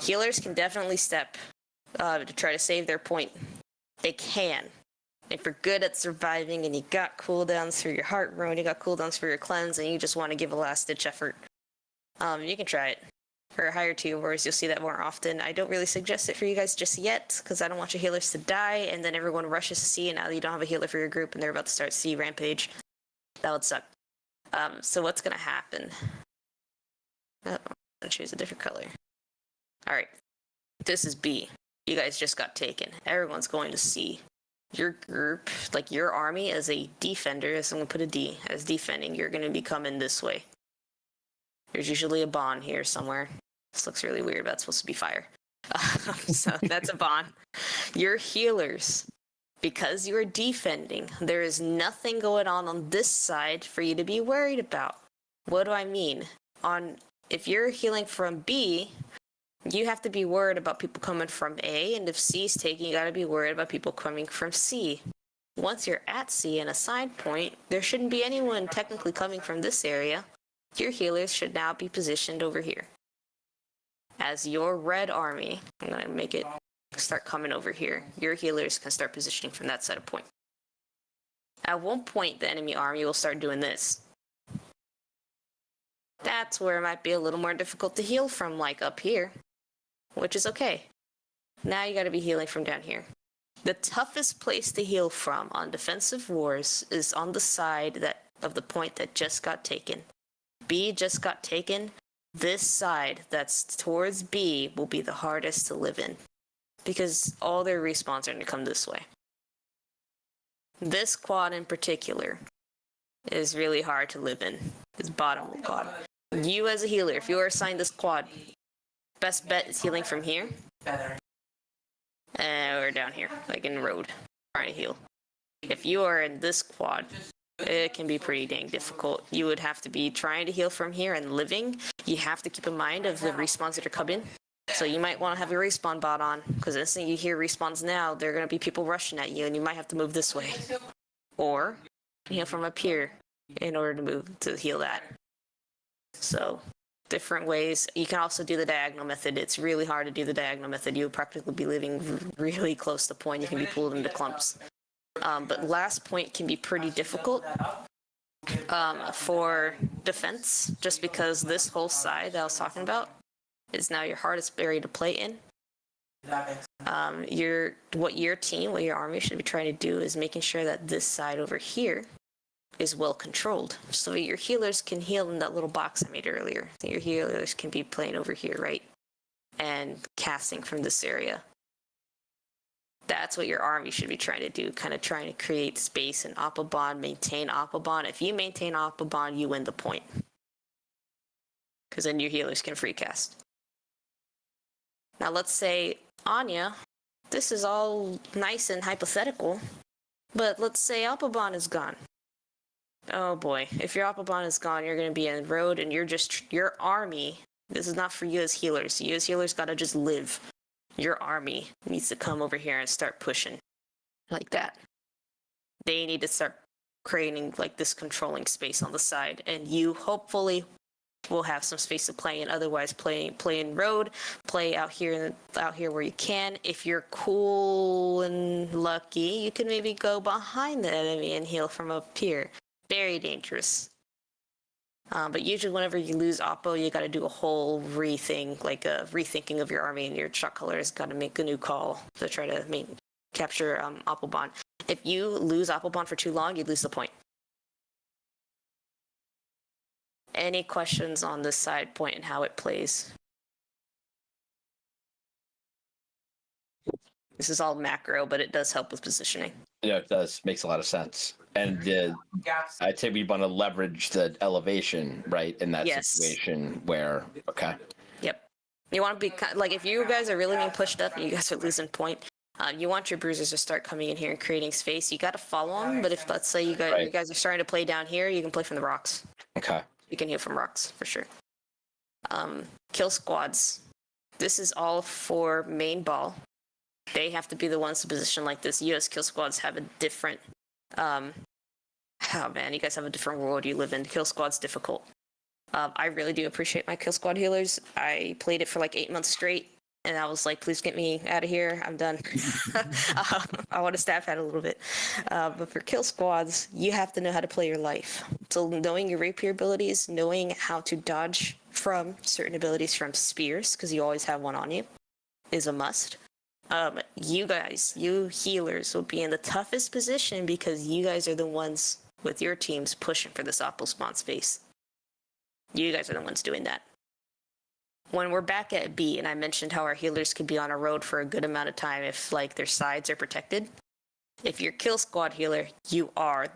Healers can definitely step to try to save their point. They can. If you're good at surviving and you got cooldowns for your heart rune, you got cooldowns for your cleanse, and you just want to give a last-ditch effort, you can try it. For higher tier wars, you'll see that more often. I don't really suggest it for you guys just yet, because I don't want your healers to die, and then everyone rushes to C, and now you don't have a healer for your group, and they're about to start C rampage. That would suck. So what's going to happen? Oh, I'm going to choose a different color. Alright. This is B. You guys just got taken. Everyone's going to C. Your group, like your army as a defender, so I'm going to put a D, as defending, you're going to be coming this way. There's usually a bond here somewhere. This looks really weird, but it's supposed to be fire. So that's a bond. Your healers, because you are defending, there is nothing going on this side for you to be worried about. What do I mean? If you're healing from B, you have to be worried about people coming from A, and if C is taking, you got to be worried about people coming from C. Once you're at C and a side point, there shouldn't be anyone technically coming from this area. Your healers should now be positioned over here. As your red army, I'm going to make it start coming over here. Your healers can start positioning from that side of point. At one point, the enemy army will start doing this. That's where it might be a little more difficult to heal from, like up here, which is okay. Now you gotta be healing from down here. The toughest place to heal from on defensive wars is on the side of the point that just got taken. B just got taken. This side that's towards B will be the hardest to live in because all their respawns are going to come this way. This quad in particular is really hard to live in. This bottom quad. You as a healer, if you are assigned this quad, best bet is healing from here. Or down here, like in road, trying to heal. If you are in this quad, it can be pretty dang difficult. You would have to be trying to heal from here and living. You have to keep in mind of the respawns that are coming. So you might want to have your respawn bot on, because the instant you hear respawns now, there are going to be people rushing at you, and you might have to move this way. Or heal from up here in order to heal that. So different ways. You can also do the diagonal method. It's really hard to do the diagonal method. You would practically be living really close to point. You can be pulled into clumps. But last point can be pretty difficult for defense, just because this whole side that I was talking about is now your hardest area to play in. What your army should be trying to do is making sure that this side over here is well controlled, so your healers can heal in that little box I made earlier. Your healers can be playing over here, right? And casting from this area. That's what your army should be trying to do, kind of trying to create space and Oppo maintain Oppo. If you maintain Oppo, you win the point. Because then your healers can free cast. Now let's say Anya, this is all nice and hypothetical, but let's say Oppo is gone. Oh boy, if your Oppo is gone, you're going to be in road and your army, this is not for you as healers. You as healers gotta just live. Your army needs to come over here and start pushing like that. They need to start creating like this controlling space on the side, and you hopefully will have some space to play in. Otherwise, play in road, play out here where you can. If you're cool and lucky, you can maybe go behind the enemy and heal from up here. Very dangerous. But usually whenever you lose Oppo, you got to do a whole rethinking of your army, and your shot caller has got to make a new call to try to capture Oppo. If you lose Oppo for too long, you lose the point. Any questions on this side point and how it plays? This is all macro, but it does help with positioning. Yeah, it does. Makes a lot of sense. And I'd say we want to leverage the elevation, right, in that situation where, okay. Yep. You want to be, like, if you guys are really being pushed up and you guys are losing point, you want your bruisers to start coming in here and creating space. You got to follow them, but if, let's say, you guys are starting to play down here, you can play from the rocks. Okay. You can heal from rocks, for sure. Kill squads. This is all for main ball. They have to be the ones to position like this. US kill squads have a different, oh man, you guys have a different world you live in. Kill squad's difficult. I really do appreciate my kill squad healers. I played it for like 8 months straight, and I was like, please get me out of here. I'm done. I want to staff that a little bit. But for kill squads, you have to know how to play your life. So knowing your rapier abilities, knowing how to dodge from certain abilities from spears, because you always have one on you, is a must. You guys, you healers, will be in the toughest position because you guys are the ones with your teams pushing for this Oppo spawn space. You guys are the ones doing that. When we're back at B, and I mentioned how our healers could be on a road for a good amount of time if, like, their sides are protected. If you're kill squad healer, you are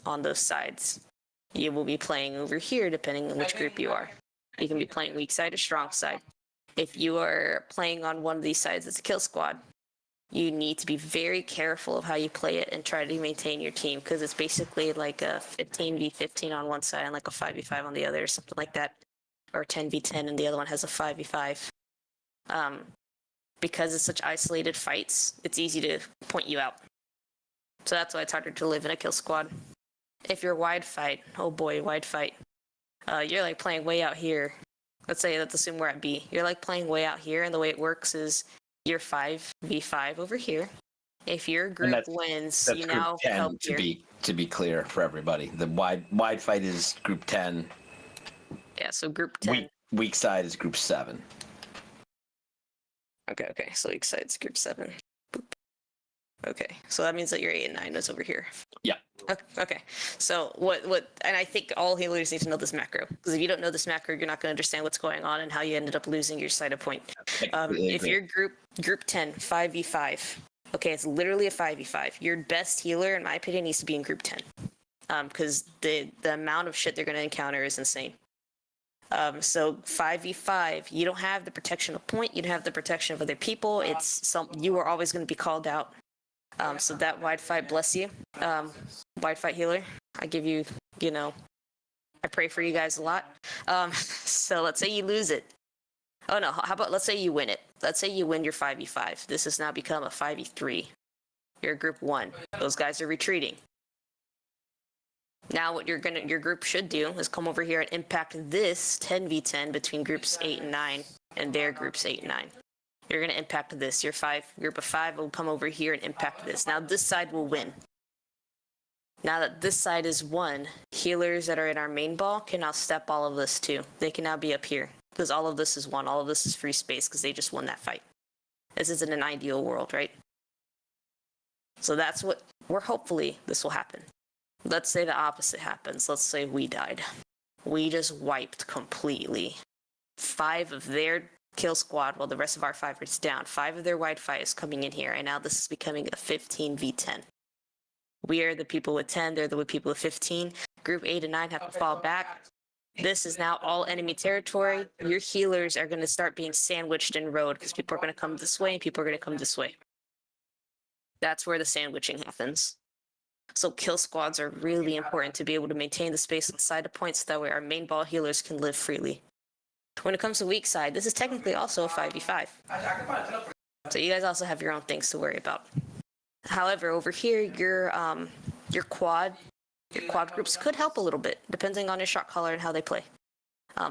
on those sides. You will be playing over here depending on which group you are. You can be playing weak side or strong side. If you are playing on one of these sides as a kill squad, you need to be very careful of how you play it and try to maintain your team, because it's basically like a 15v15 on one side and like a 5v5 on the other, or something like that, or 10v10 and the other one has a 5v5. Because it's such isolated fights, it's easy to point you out. So that's why it's harder to live in a kill squad. If you're wide fight, oh boy, wide fight. You're like playing way out here. Let's assume we're at B. You're like playing way out here, and the way it works is you're 5v5 over here. If your group wins, That's you group now 10 help to your... be clear for everybody. The wide fight is group 10. Yeah, so group 10. Weak side is group 7. Okay, so weak side's group 7. Boop. Okay, so that means that your 8 and 9 is over here. Yeah. Okay, so what, and I think all healers need to know this macro, because if you don't know this macro, you're not going to understand what's going on and how you ended up losing your side of point. If you're group 10, 5v5, okay, it's literally a 5v5. Your best healer, in my opinion, needs to be in group 10, because the amount of shit they're going to encounter is insane. So 5v5, you don't have the protection of point, you don't have the protection of other people. You are always going to be called out. So that wide fight, bless you. Wide fight healer, I give you, I pray for you guys a lot. So let's say you lose it. Oh no, how about let's say you win it. Let's say you win your 5v5. This has now become a 5v3. You're group 1. Those guys are retreating. Now what your group should do is come over here and impact this 10v10 between groups 8 and 9 and their groups 8 and 9. You're going to impact this. Your group of 5 will come over here and impact this. Now this side will win. Now that this side is won, healers that are in our main ball can now step all of this too. They can now be up here because all of this is won. All of this is free space because they just won that fight. This isn't an ideal world, right? So that's what hopefully this will happen. Let's say the opposite happens. Let's say we died. We just wiped completely. 5 of their kill squad while the rest of our 5 is down. 5 of their wide fight is coming in here, and now this is becoming a 15v10. We are the people with 10, they're the people with 15. Group 8 and 9 have to fall back. This is now all enemy territory. Your healers are going to start being sandwiched in road because people are going to come this way and people are going to come this way. That's where the sandwiching happens. So kill squads are really important to be able to maintain the space inside the points so that way our main ball healers can live freely. When it comes to weak side, this is technically also a 5v5. So you guys also have your own things to worry about. However, over here, your quad groups could help a little bit, depending on your shot caller and how they play.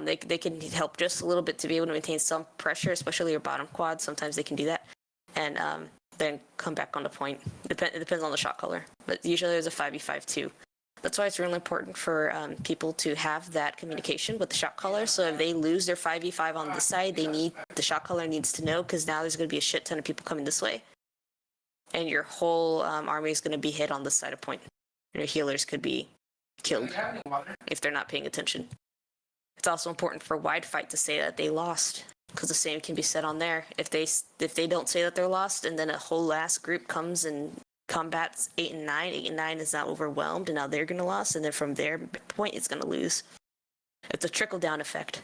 They can help just a little bit to be able to maintain some pressure, especially your bottom quad. Sometimes they can do that. And then come back on the point. It depends on the shot caller, but usually there's a 5v5 too. That's why it's really important for people to have that communication with the shot caller. So if they lose their 5v5 on this side, the shot caller needs to know because now there's going to be a shit ton of people coming this way, and your whole army is going to be hit on this side of point. Your healers could be killed if they're not paying attention. It's also important for wide fight to say that they lost, because the same can be said on there. If they don't say that they're lost, and then a whole last group comes and combats 8 and 9, 8 and 9 is now overwhelmed, and now they're going to lose, and then from their point, it's going to lose. It's a trickle-down effect.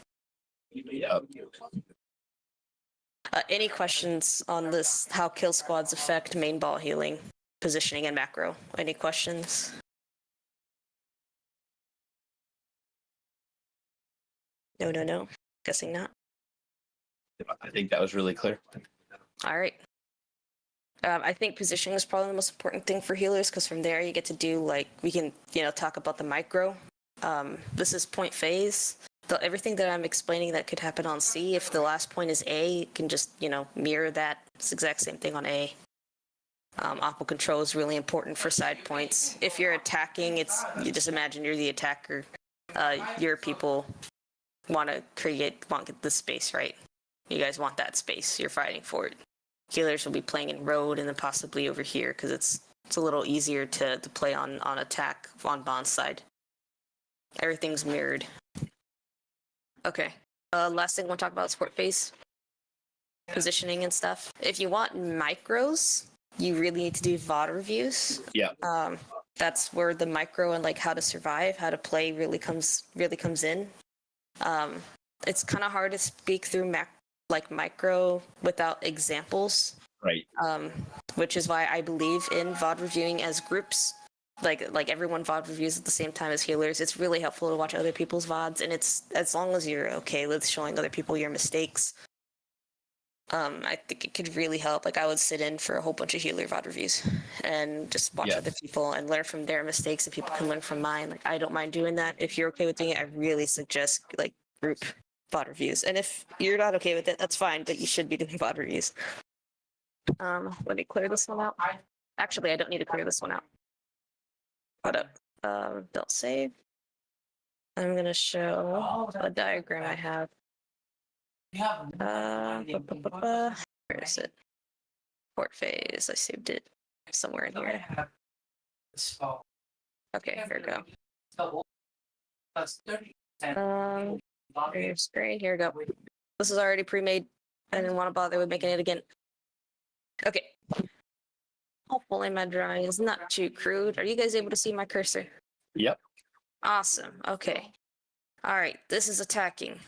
Any questions on this, how kill squads affect main ball healing, positioning, and macro? Any questions? No. Guessing not. I think that was really clear. All right. I think positioning is probably the most important thing for healers, because from there you get to do, like, we can, talk about the micro. This is point phase. Everything that I'm explaining that could happen on C, if the last point is A, you can just, mirror that. It's the exact same thing on A. Oppo control is really important for side points. If you're attacking, you just imagine you're the attacker. Your people want get the space, right? You guys want that space. You're fighting for it. Healers will be playing in road and then possibly over here because it's a little easier to play on attack on Bond's side. Everything's mirrored. Okay. Last thing I want to talk about is support phase. Positioning and stuff. If you want micros, you really need to do VOD reviews. Yeah. That's where the micro and like how to survive, how to play really comes in. It's kind of hard to speak through micro without examples. Right. Which is why I believe in VOD reviewing as groups. Like everyone VOD reviews at the same time as healers. It's really helpful to watch other people's VODs, and it's as long as you're okay with showing other people your mistakes. I think it could really help. Like, I would sit in for a whole bunch of healer VOD reviews and just watch other people and learn from their mistakes, and people can learn from mine. Like, I don't mind doing that. If you're okay with doing it, I really suggest like group VOD reviews. And if you're not okay with it, that's fine, but you should be doing VOD reviews. Let me clear this one out. Actually, I don't need to clear this one out. Hold up. Don't save. I'm gonna show a diagram I have. Where is it? Port phase. I saved it somewhere in here. Okay, here we go. Here's screen. Here we go. This is already pre-made. I didn't want to bother with making it again. Okay. Hopefully my drawing is not too crude. Are you guys able to see my cursor? Yep. Awesome. Okay. All right. This is attacking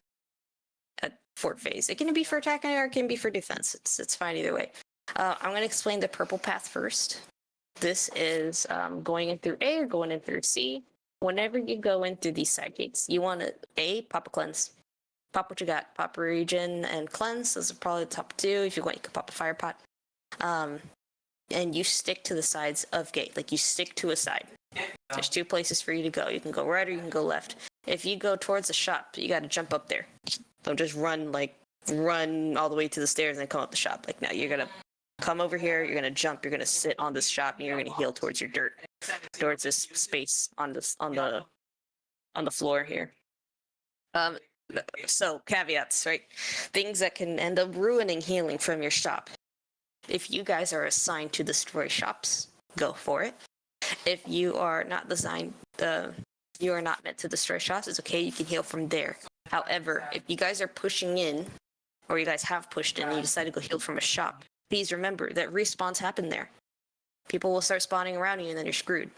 at fort phase. It can be for attacking or it can be for defense. It's fine either way. I'm going to explain the purple path first. This is going in through A or going in through C. Whenever you go in through these side gates, you want to pop a cleanse. Pop what you got. Pop a regen and cleanse. Those are probably the top 2. If you want, you can pop a fire pot. And you stick to the sides of gate. Like you stick to a side. There's 2 places for you to go. You can go right or you can go left. If you go towards the shop, you got to jump up there. Don't just run all the way to the stairs and then come up the shop. Like now you're going to come over here, you're going to jump, you're going to sit on this shop, and you're going to heal towards your dirt, towards this space on the floor here. So caveats, right? Things that can end up ruining healing from your shop. If you guys are assigned to destroy shops, go for it. If you are not designed, you are not meant to destroy shops, it's okay, you can heal from there. However, if you guys are pushing in, or you guys have pushed in and you decide to go heal from a shop, please remember that respawns happen there. People will start spawning around you and then you're screwed.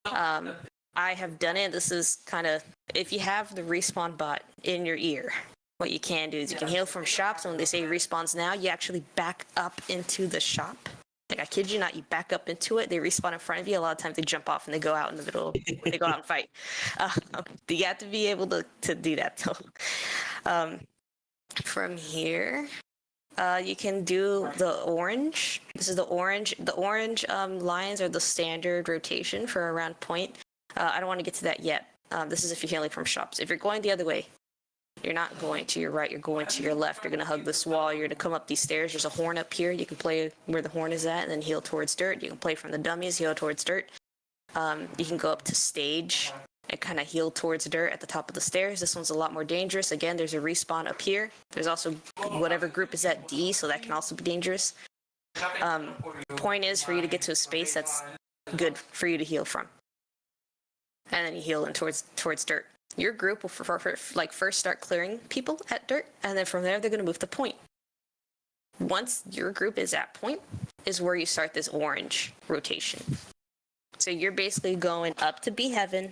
I have done it. This is kind of, if you have the respawn bot in your ear, what you can do is you can heal from shops, and when they say respawns now, you actually back up into the shop. Like, I kid you not, you back up into it, they respawn in front of you. A lot of times they jump off and they go out in the middle, they go out and fight. You have to be able to do that, though. From here, you can do the orange. This is the orange. The orange lines are the standard rotation for around point. I don't want to get to that yet. This is if you're healing from shops. If you're going the other way, you're not going to your right, you're going to your left. You're going to hug this wall. You're going to come up these stairs. There's a horn up here. You can play where the horn is at and then heal towards dirt. You can play from the dummies, heal towards dirt. You can go up to stage and kind of heal towards dirt at the top of the stairs. This one's a lot more dangerous. Again, there's a respawn up here. There's also whatever group is at D, so that can also be dangerous. Point is for you to get to a space that's good for you to heal from. And then you heal in towards dirt. Your group will first start clearing people at dirt, and then from there they're going to move to point. Once your group is at point, is where you start this orange rotation. So you're basically going up to B heaven,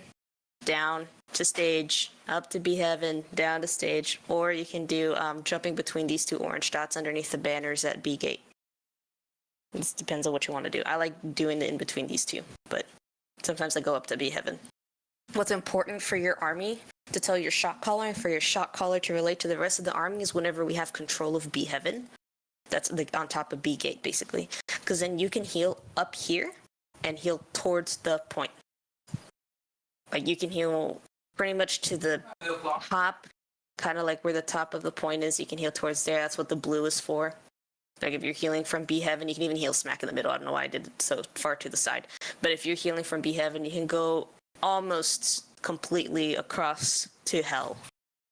down to stage, up to B heaven, down to stage, or you can do jumping between these 2 orange dots underneath the banners at B gate. It depends on what you want to do. I like doing the in between these 2, but sometimes I go up to B heaven. What's important for your army to tell your shot caller and for your shot caller to relate to the rest of the army is whenever we have control of B heaven. That's like on top of B gate, basically. Because then you can heal up here and heal towards the point. Like you can heal pretty much to the top, kind of like where the top of the point is. You can heal towards there. That's what the blue is for. Like if you're healing from B heaven, you can even heal smack in the middle. I don't know why I did it so far to the side. But if you're healing from B heaven, you can go almost completely across to hell.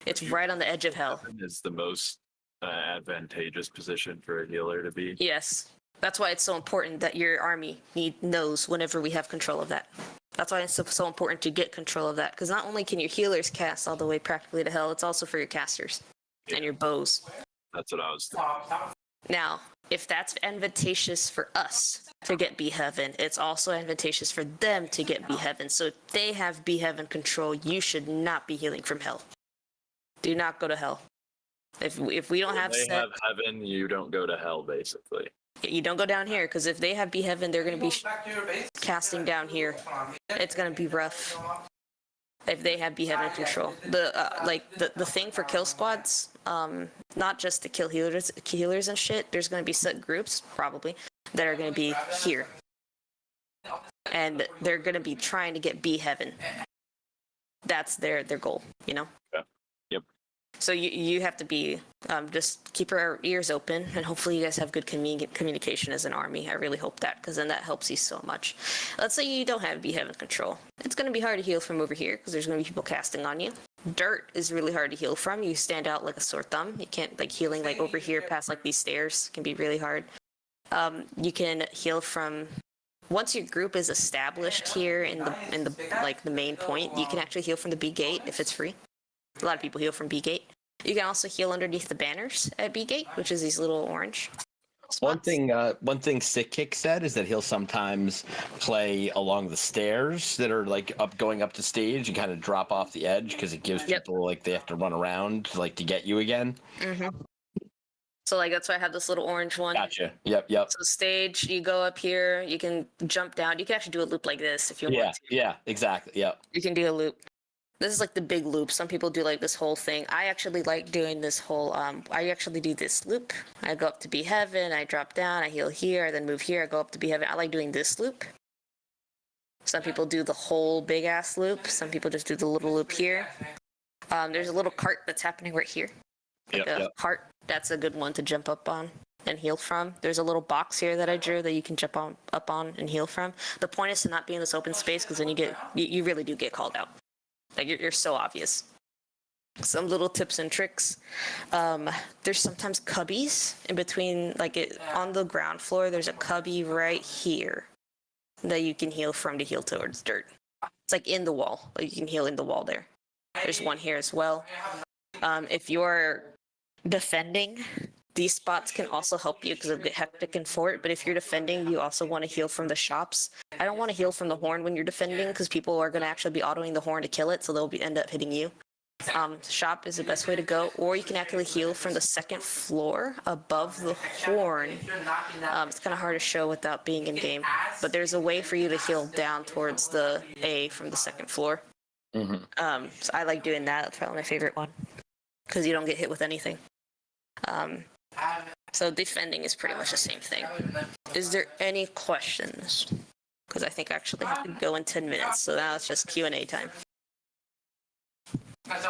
It's right on the edge of hell. Is the most advantageous position for a healer to be. Yes. That's why it's so important that your army knows whenever we have control of that. That's why it's so important to get control of that. Because not only can your healers cast all the way practically to hell, it's also for your casters and your bows. That's what I was thinking. Now, if that's advantageous for us to get B heaven, it's also advantageous for them to get B heaven. So if they have B heaven control, you should not be healing from hell. Do not go to hell. If we don't have they have heaven, you don't go to hell, basically. You don't go down here, because if they have B heaven, they're going to be casting down here. It's going to be rough. If they have B heaven control, the thing for kill squads, not just to kill healers and shit. There's going to be set groups probably that are going to be here, and they're going to be trying to get B heaven. That's their goal, you know. Yeah. Yep. So you have to be just keep your ears open, and hopefully you guys have good communication as an army. I really hope that, because then that helps you so much. Let's say you don't have Beheaven control. It's going to be hard to heal from over here because there's going to be people casting on you. Dirt is really hard to heal from. You stand out like a sore thumb. You can't like healing like over here past like these stairs can be really hard. You can heal from once your group is established here in the like the main point. You can actually heal from the B gate if it's free. A lot of people heal from B gate. You can also heal underneath the banners at B gate, which is these little orange spots. One thing Sick Kick said is that he'll sometimes play along the stairs that are like going up the stage and kind of drop off the edge because it gives people like they have to run around like to get you again. So like that's why I have this little orange one. Gotcha. Yep. So stage, you go up here, you can jump down. You can actually do a loop like this if you want to. Yeah, exactly. Yep. You can do a loop. This is like the big loop. Some people do like this whole thing. I actually like doing this whole, I actually do this loop. I go up to Beheaven, I drop down, I heal here, I then move here, I go up to Beheaven. I like doing this loop. Some people do the whole big ass loop. Some people just do the little loop here. There's a little cart that's happening right here. Like a cart. That's a good one to jump up on and heal from. There's a little box here that I drew that you can jump up on and heal from. The point is to not be in this open space because then you really do get called out. Like you're so obvious. Some little tips and tricks. There's sometimes cubbies in between, like on the ground floor. There's a cubby right here that you can heal from to heal towards dirt. It's like in the wall. Like you can heal in the wall there. There's one here as well. If you're defending, these spots can also help you because it'll get hectic in fort. But if you're defending, you also want to heal from the shops. I don't want to heal from the horn when you're defending because people are going to actually be autoing the horn to kill it, so they'll end up hitting you. Shop is the best way to go, or you can actually heal from the second floor above the horn. It's kind of hard to show without being in game, but there's a way for you to heal down towards the A from the second floor. So I like doing that. That's probably my favorite one because you don't get hit with anything. So defending is pretty much the same thing. Is there any questions? Because I think I actually have to go in 10 minutes, so now it's just Q&A time. So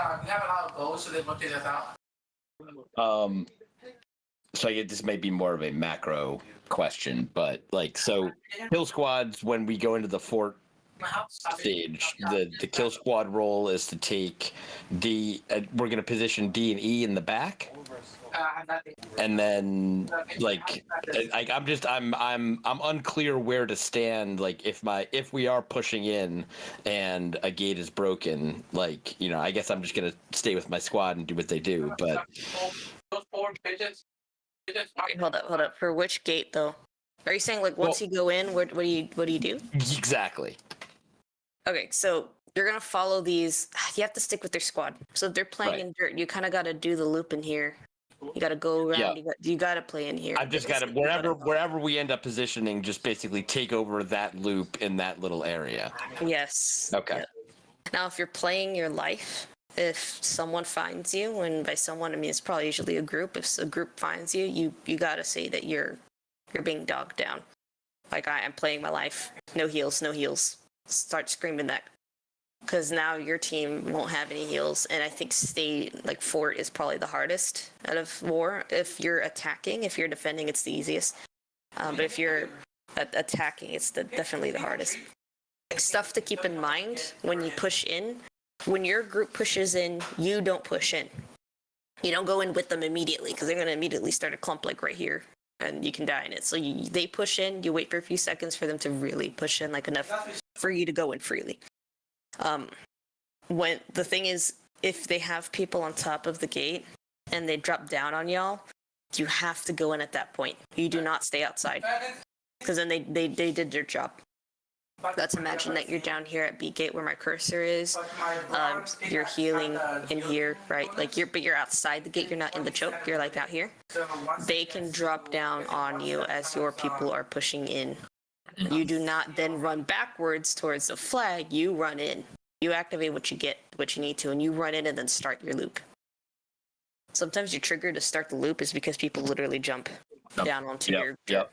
I get this may be more of a macro question, but like, so kill squads, when we go into the fort stage, the kill squad role is to take D, we're going to position D and E in the back. And then like I'm unclear where to stand, like if we are pushing in and a gate is broken, like, you know, I guess I'm just gonna stay with my squad and do what they do. But Okay, hold up. For which gate though? Are you saying like once you go in, what do you do? Exactly. Okay, so you're gonna follow these. You have to stick with their squad. So if they're playing in dirt, you kind of got to do the loop in here. You got to go around. You got to play in here. I've just got to wherever we end up positioning, just basically take over that loop in that little area. Yes. Okay. Yep. Now, if you're playing your life, if someone finds you, and by someone I mean it's probably usually a group. If a group finds you, you got to say that you're being dogged down. Like I'm playing my life. No heals. No heals. Start screaming that. Because now your team won't have any heals, and I think fort is probably the hardest out of war. If you're attacking, if you're defending, it's the easiest. But if you're attacking, it's definitely the hardest. Stuff to keep in mind when you push in. When your group pushes in, you don't push in. You don't go in with them immediately, because they're going to immediately start a clump like right here, and you can die in it. So they push in, you wait for a few seconds for them to really push in, like enough for you to go in freely. When the thing is, if they have people on top of the gate and they drop down on y'all, you have to go in at that point. You do not stay outside, because then they did their job. Let's imagine that you're down here at B gate where my cursor is. You're healing in here, right? Like but you're outside the gate. You're not in the choke. You're like out here. They can drop down on you as your people are pushing in. You do not then run backwards towards the flag. You run in. You activate what you need to, and you run in and then start your loop. Sometimes your trigger to start the loop is because people literally jump down onto your. Yep.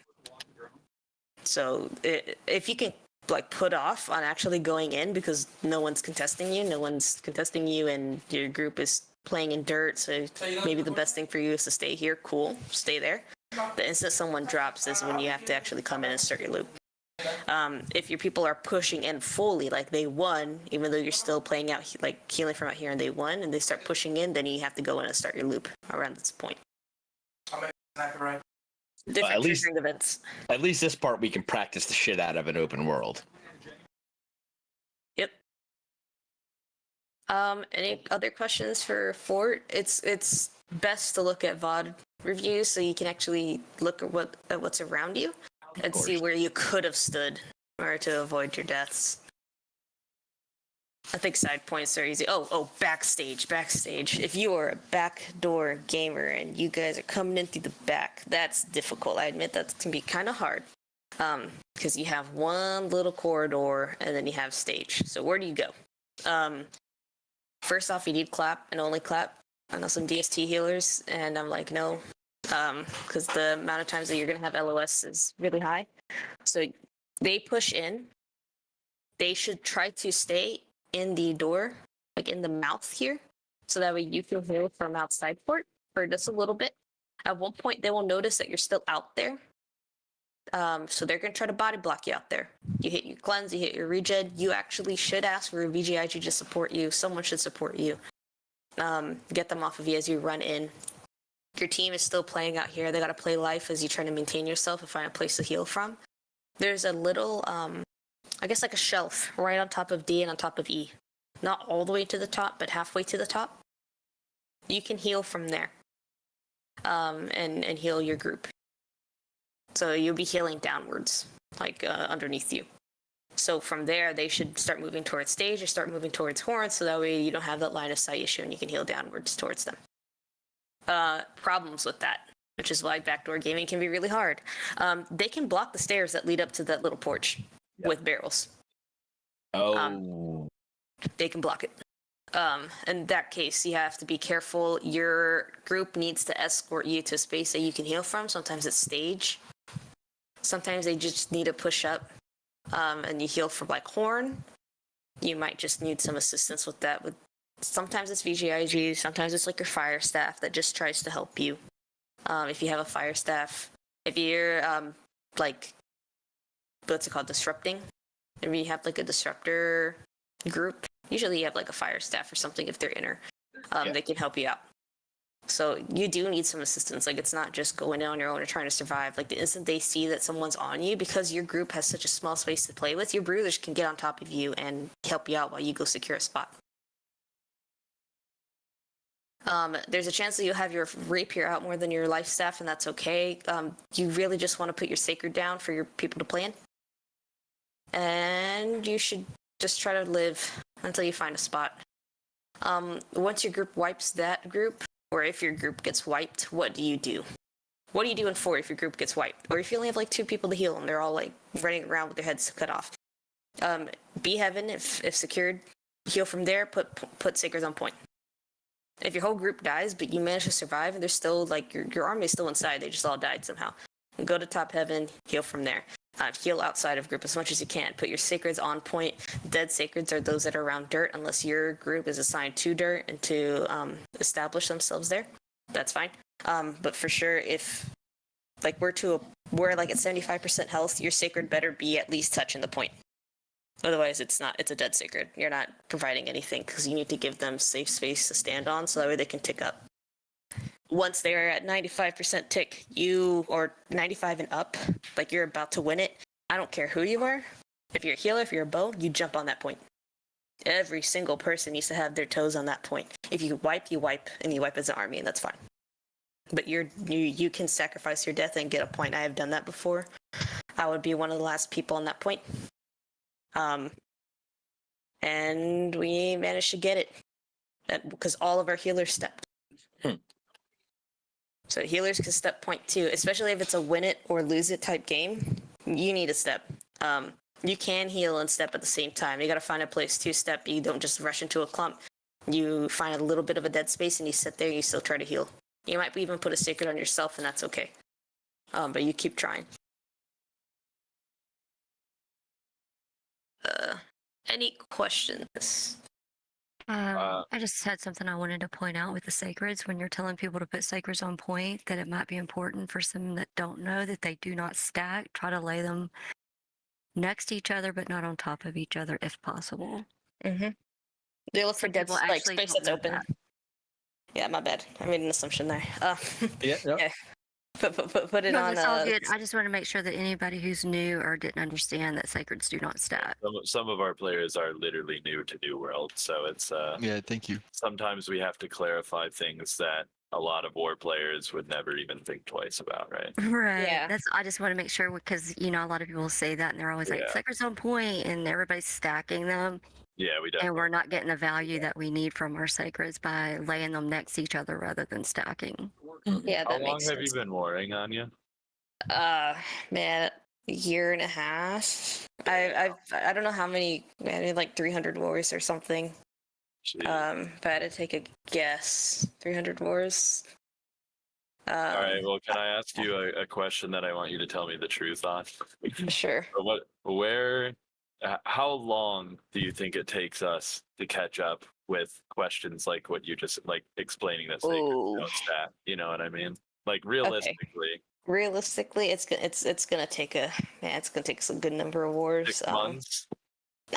So if you can like put off on actually going in because no one's contesting you, and your group is playing in dirt, so maybe the best thing for you is to stay here. Cool, stay there. The instant someone drops is when you have to actually come in and start your loop. If your people are pushing in fully, like they won, even though you're still playing out, like healing from out here and they won, and they start pushing in, then you have to go in and start your loop around this point. Different triggering events. At least this part we can practice the shit out of an open world. Yep. Any other questions for Fort? It's best to look at VOD reviews so you can actually look at what's around you and see where you could have stood in order to avoid your deaths. I think side points are easy. Oh, backstage. If you are a backdoor gamer and you guys are coming in through the back, that's difficult. I admit that can be kind of hard. Because you have one little corridor and then you have stage. So where do you go? First off, you need clap and only clap. I know some DST healers, and I'm like, no, because the amount of times that you're going to have LOS is really high. So they push in. They should try to stay in the door, like in the mouth here, so that way you can heal from outside port for just a little bit. At one point, they will notice that you're still out there. So they're going to try to body block you out there. You hit your cleanse, you hit your regen. You actually should ask for a VGIG to support you. Someone should support you. Get them off of you as you run in. Your team is still playing out here. They got to play life as you try to maintain yourself and find a place to heal from. There's a little, I guess like a shelf right on top of D and on top of E. Not all the way to the top, but halfway to the top. You can heal from there. And heal your group. So you'll be healing downwards, like underneath you. So from there, they should start moving towards stage or start moving towards horns, so that way you don't have that line of sight issue and you can heal downwards towards them. Problems with that, which is why backdoor gaming can be really hard. They can block the stairs that lead up to that little porch with barrels. Oh. They can block it. In that case, you have to be careful. Your group needs to escort you to a space that you can heal from. Sometimes it's stage. Sometimes they just need to push up, and you heal from like horn. You might just need some assistance with that. Sometimes it's VGIG, sometimes it's like your fire staff that just tries to help you. If you have a fire staff, if you're like, what's it called, disrupting? If you have like a disruptor group, usually you have like a fire staff or something if they're inner. They can help you out. So you do need some assistance. Like, it's not just going in on your own or trying to survive. Like, the instant they see that someone's on you, because your group has such a small space to play with, your brothers can get on top of you and help you out while you go secure a spot. There's a chance that you'll have your rapier out more than your life staff, and that's okay. You really just want to put your sacred down for your people to play in. And you should just try to live until you find a spot. Once your group wipes that group, or if your group gets wiped, what do you do? What do you do in 4 if your group gets wiped? Or if you only have like 2 people to heal and they're all like running around with their heads cut off? Be heaven if secured. Heal from there, put sacreds on point. If your whole group dies, but you manage to survive and they're still like, your army is still inside, they just all died somehow. Go to top heaven, heal from there. Heal outside of group as much as you can. Put your sacreds on point. Dead sacreds are those that are around dirt, unless your group is assigned to dirt and to establish themselves there. That's fine. But for sure, if like we're like at 75% health, your sacred better be at least touching the point. Otherwise, it's a dead sacred. You're not providing anything because you need to give them safe space to stand on so that way they can tick up. Once they're at 95% tick, or 95 and up, like you're about to win it, I don't care who you are. If you're a healer, if you're a bow, you jump on that point. Every single person needs to have their toes on that point. If you wipe, and you wipe as an army, and that's fine. But you can sacrifice your death and get a point. I have done that before. I would be one of the last people on that point. And we managed to get it because all of our healers stepped. So healers can step point too, especially if it's a win it or lose it type game. You need a step. You can heal and step at the same time. You got to find a place to step. You don't just rush into a clump. You find a little bit of a dead space and you sit there and you still try to heal. You might even put a sacred on yourself and that's okay. But you keep trying. Any questions? I just had something I wanted to point out with the sacreds. When you're telling people to put sacreds on point, that it might be important for some that don't know that they do not stack. Try to lay them next to each other, but not on top of each other if possible. Mm-hmm. They look for Some dead people like actually space don't that's know open. that. Yeah, my bad. I made an assumption there. Yeah. Yeah. Put it No, on. that's all good. I just want to make sure that anybody who's new or didn't understand that sacreds do not stack. Some of our players are literally new to New World, so it's Yeah, thank you. sometimes we have to clarify things that a lot of war players would never even think twice about, right? Right. Yeah. That's. I just want to make sure because a lot of people say that and they're always like Yeah. sacreds on point, and everybody's stacking them, Yeah, we and definitely. we're not getting the value that we need from our sacreds by laying them next to each other rather than stacking. Yeah, How that long makes have sense. you been warring, Anya? Man, a year and a half. I don't know how many. I mean, like 300 wars or something. Jeez. If I had to take a guess, 300 wars. All right. Well, can I ask you a question that I want you to tell me the truth on? Sure. How long do you think it takes us to catch up with questions like what you just like explaining that sacred Ooh. don't stat? You know what I mean? Like realistically, Realistically, it's gonna take it's gonna take a good number of wars. 6 months.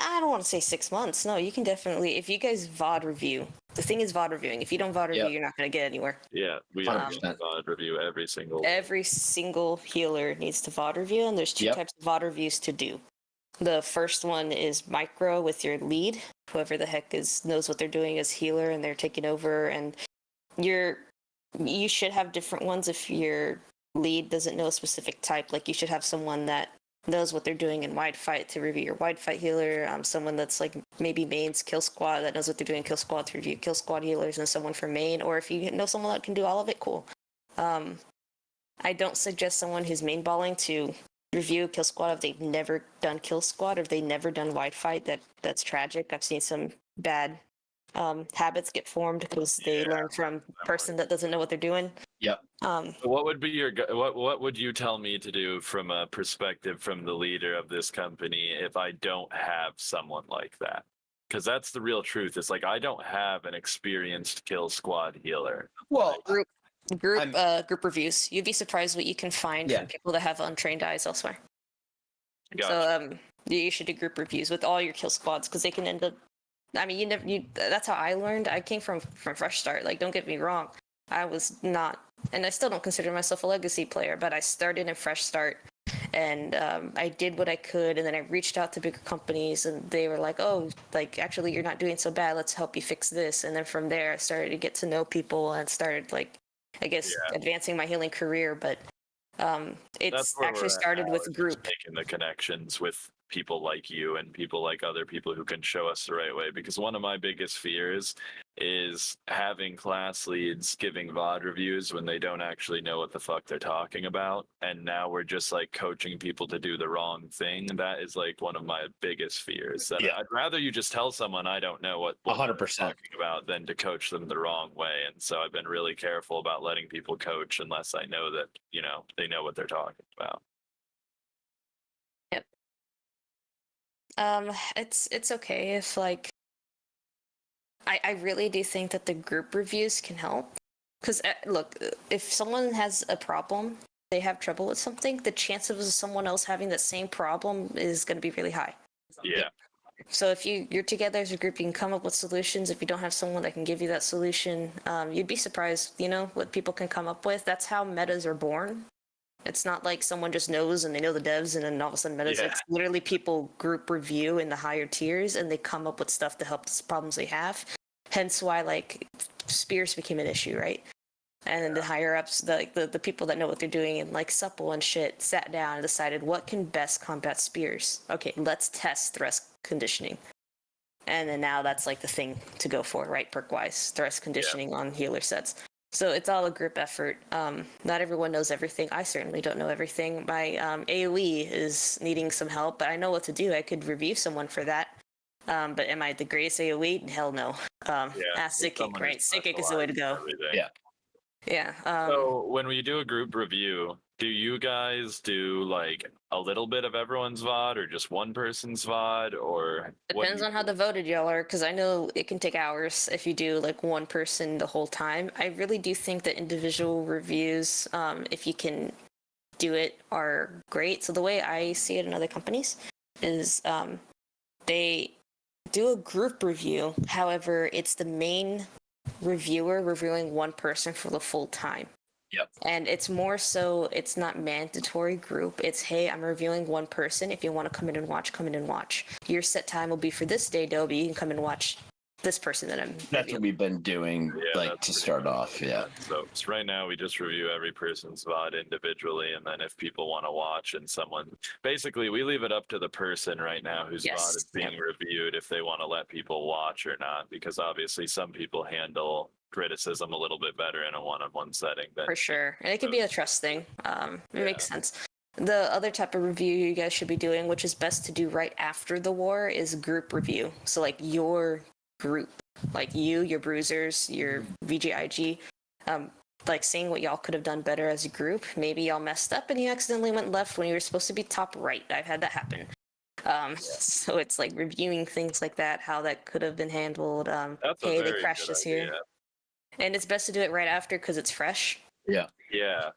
I don't want to say 6 months. No, you can definitely if you guys VOD review. The thing is VOD reviewing. If you don't VOD review, Yep. you're not gonna get anywhere. Yeah, we 100%. review every single. Every single healer needs to VOD review, and there's two Yep. types of VOD reviews to do. The first one is micro with your lead, whoever the heck knows what they're doing as healer, and they're taking over. And you should have different ones if your lead doesn't know a specific type. Like you should have someone that knows what they're doing in wide fight to review your wide fight healer. Someone that's like maybe mains kill squad that knows what they're doing kill squad to review kill squad healers, and someone for main. Or if you know someone that can do all of it, cool. I don't suggest someone who's main balling to review kill squad if they've never done kill squad or if they've never done wide fight. That's tragic. I've seen some bad habits get formed because they learn from person that doesn't know what they're doing. Yep. What would be your what would you tell me to do from a perspective from the leader of this company if I don't have someone like that? Because that's the real truth. It's like I don't have an experienced kill squad healer. Well, Group reviews. You'd be surprised what you can find Yeah. from people that have untrained eyes elsewhere. Gotcha. So you should do group reviews with all your kill squads because they can end up. I mean, that's how I learned. I came from Fresh Start. Like, don't get me wrong. I was not, and I still don't consider myself a legacy player, but I started in Fresh Start, and I did what I could, and then I reached out to bigger companies, and they were like, "Oh, like actually, you're not doing so bad. Let's help you fix this." And then from there, I started to get to know people and started advancing my healing career. But it's where actually we're started at, with is just group. making the connections with people like you and people like other people who can show us the right way. Because one of my biggest fears is having class leads giving VOD reviews when they don't actually know what the fuck they're talking about. And now we're just like coaching people to do the wrong thing. That is like one of my biggest fears. That Yeah. I'd rather you just tell someone I don't know what 100%. they're talking about than to coach them the wrong way. And so I've been really careful about letting people coach unless I know that, they know what they're talking about. It's okay if like I really do think that the group reviews can help because look, if someone has a problem, they have trouble with something, the chances of someone else having the same problem is going to be really high. Yeah. So if you're together as a group, you can come up with solutions. If you don't have someone that can give you that solution, you'd be surprised, what people can come up with. That's how metas are born. It's not like someone just knows and they know the devs and then all of a sudden metas. Yeah. It's literally people group review in the higher tiers and they come up with stuff to help the problems they have. Hence why like spears became an issue, right? And then the higher ups, the people that know what they're doing and like supple and shit sat down and decided what can best combat spears. Okay, let's test thrust conditioning. And then now that's like the thing to go for, right? Perk wise, thrust conditioning on healer sets. So it's all a group effort. Not everyone knows everything. I certainly don't know everything. My AoE is needing some help, but I know what to do. I could review someone for that. But am I the greatest AoE? Hell no. Ask Sick Kick, right? Sick Kick is the way to go. Yeah. Yeah. So when we do a group review, do you guys do like a little bit of everyone's VOD or just one person's VOD or what do Depends you on how do? devoted y'all are, because I know it can take hours if you do like one person the whole time. I really do think that individual reviews, if you can do it, are great. So the way I see it in other companies is they do a group review. However, it's the main reviewer reviewing one person for the full time. Yep. And it's more so, it's not mandatory group. It's, hey, I'm reviewing one person. If you want to come in and watch, come in and watch. Your set time will be for this day, Dobie. You can come and watch this person that I'm That's reviewing. what we've been doing, Yeah, like that's to pretty start much off. what Yeah. it is. So right now we just review every person's VOD individually, and then if people want to watch and someone, basically we leave it up to the person right now whose Yes, VOD is being yep. reviewed if they want to let people watch or not, because obviously some people handle criticism a little bit better in a one-on-one setting than For sure. And it can be a trust thing. It Yeah. makes sense. The other type of review you guys should be doing, which is best to do right after the war, is group review. So like your group, like you, your bruisers, your VGIG, like seeing what y'all could have done better as a group. Maybe y'all messed up and you accidentally went left when you were supposed to be top right. I've had that happen. So it's like reviewing things like that, how that could have been handled. that's a Hey, they very crashed good us idea. here. And it's best to do it right after because it's fresh. Yeah. Yeah.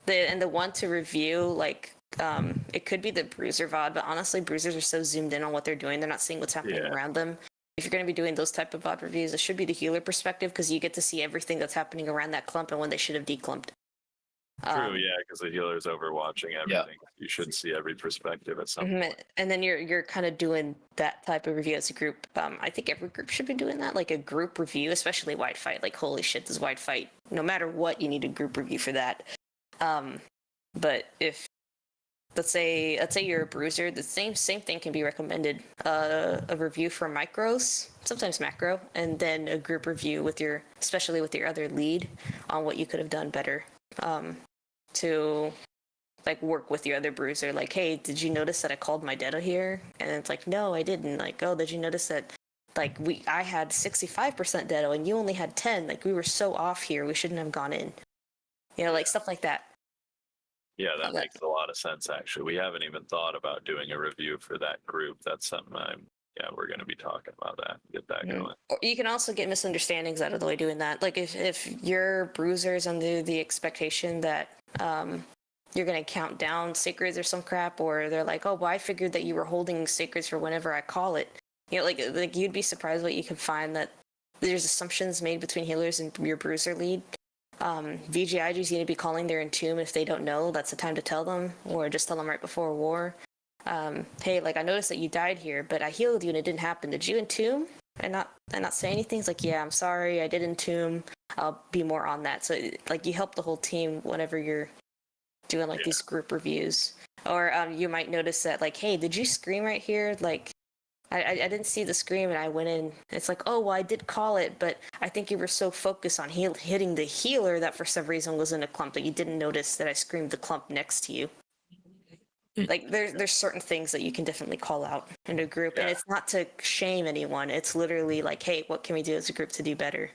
The one to review, like it could be the bruiser VOD, but honestly bruisers are so zoomed in on what they're doing, they're not seeing what's happening Yeah. around them. If you're going to be doing those type of VOD reviews, it should be the healer perspective because you get to see everything that's happening around that clump and when they should have declumped. True, yeah, because the healer's overwatching everything. You should see every perspective at some point. And then you're kind of doing that type of review as a group. I think every group should be doing that, like a group review, especially wide fight. Like holy shit, this wide fight. No matter what, you need a group review for that. But if let's say you're a bruiser, the same thing can be recommended. A review for micros, sometimes macro, and then a group review with especially with your other lead on what you could have done better. To like work with your other bruiser, like, hey, did you notice that I called my Detta here? And it's like, no, I didn't. Like, oh, did you notice that like I had 65% Detta and you only had 10? Like we were so off here, we shouldn't have gone in. You know, like stuff like that. Yeah, that makes a lot of sense, actually. We haven't even thought about doing a review for that group. That's something we're going to be talking about that. Get that going. Or you can also get misunderstandings out of the way doing that. Like if your bruiser is under the expectation that you're going to count down sacreds or some crap, or they're like, oh, well, I figured that you were holding sacreds for whenever I call it. You know, like you'd be surprised what you can find that there's assumptions made between healers and your bruiser lead. VGIGs need to be calling their entomb if they don't know. That's the time to tell them, or just tell them right before war. Hey, like I noticed that you died here, but I healed you and it didn't happen. Did you entomb? And not say anything. It's like, yeah, I'm sorry, I did entomb. I'll be more on that. So like you help the whole team whenever you're doing like these group reviews. Or you might notice that like, hey, did you scream right here? Like I didn't see the scream and I went in. It's like, oh, well, I did call it, but I think you were so focused on hitting the healer that for some reason was in a clump that you didn't notice that I screamed the clump next to you. Like there's certain things that you can definitely call out in a group, and it's not to shame anyone. It's literally like, hey, what can we do as a group to do better?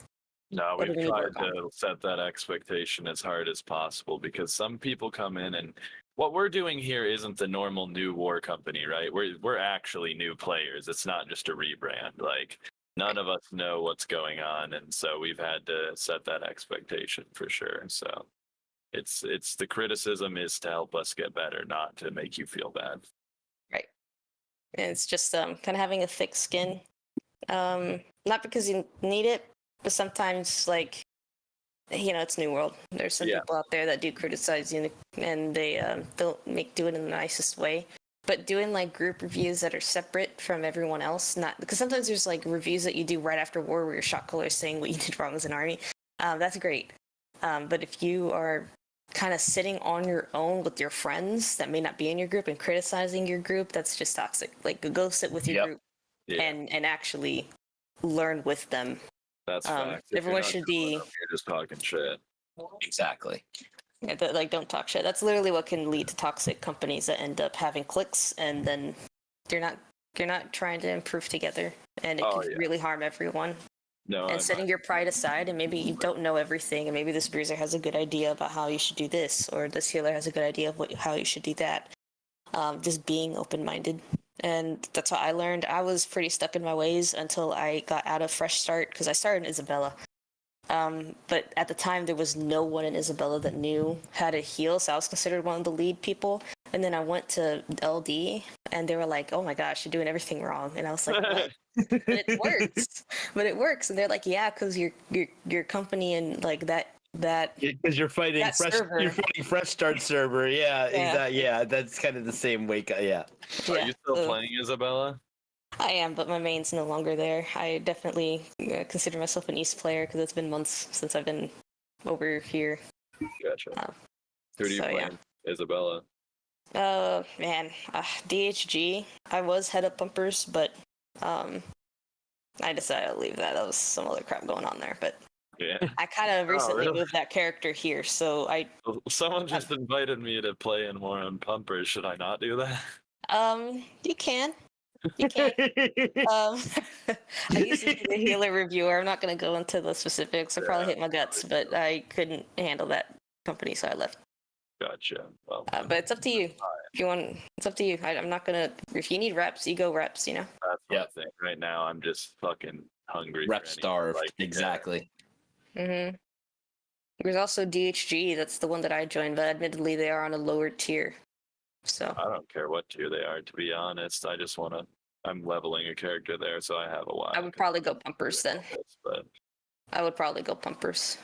No, we've tried to set that expectation as hard as possible because some people come in and what we're doing here isn't the normal new war company, right? We're actually new players. It's not just a rebrand. Like none of us know what's going on, and so we've had to set that expectation for sure. So it's the criticism is to help us get better, not to make you feel bad. Right. And it's just kind of having a thick skin. Not because you need it, but sometimes like it's New World. There's some people out there that do criticize you, and they don't do it in the nicest way. But doing like group reviews that are separate from everyone else, not because sometimes there's like reviews that you do right after war where your shot caller is saying what you did wrong as an army. That's great. But if you are kind of sitting on your own with your friends that may not be in your group and criticizing your group, that's just toxic. Like go sit with your group and actually learn with them. That's fact. Everyone should be. You're just talking shit. Exactly. Yeah, like don't talk shit. That's literally what can lead to toxic companies that end up having cliques, and then you're not trying to improve together, and it can really harm everyone. No, and setting your pride aside, and maybe you don't know everything, and maybe this bruiser has a good idea about how you should do this, or this healer has a good idea of how you should do that. Just being open-minded, and that's what I learned. I was pretty stuck in my ways until I got out of Fresh Start, because I started in Isabella. But at the time, there was no one in Isabella that knew how to heal, so I was considered one of the lead people. And then I went to LD, and they were like, "Oh my gosh, you're doing everything wrong." And I was like, "What?" But it works. But it works, and they're like, "Yeah, because your company and like that." Because you're fighting Fresh Start server. Yeah, exactly. Yeah, that's kind of the same wake. Yeah. Are you still playing Isabella? I am, but my main's no longer there. I definitely consider myself an East player because it's been months since I've been over here. Gotcha. Who do you play in Isabella? Man, DHG. I was head up bumpers, but I decided to leave that. That was some other crap going on there, but yeah. I kind of recently moved that character here, so Someone just invited me to play in more on pumpers. Should I not do that? You can. You can. I used to be a healer reviewer. I'm not going to go into the specifics. I probably hit my guts, but I couldn't handle that company, so I left. Gotcha. Well, but it's up to you. If you want, it's up to you. I'm not gonna. If you need reps, you go reps. You know. That's my thing. Right now, I'm just fucking hungry. Rep starved. Like, exactly. Mhm. There's also DHG. That's the one that I joined, but admittedly, they are on a lower tier. So. I don't care what tier they are. To be honest, I just want to. I'm leveling a character there, so I have a while. I would probably go pumpers then. But I would probably go pumpers.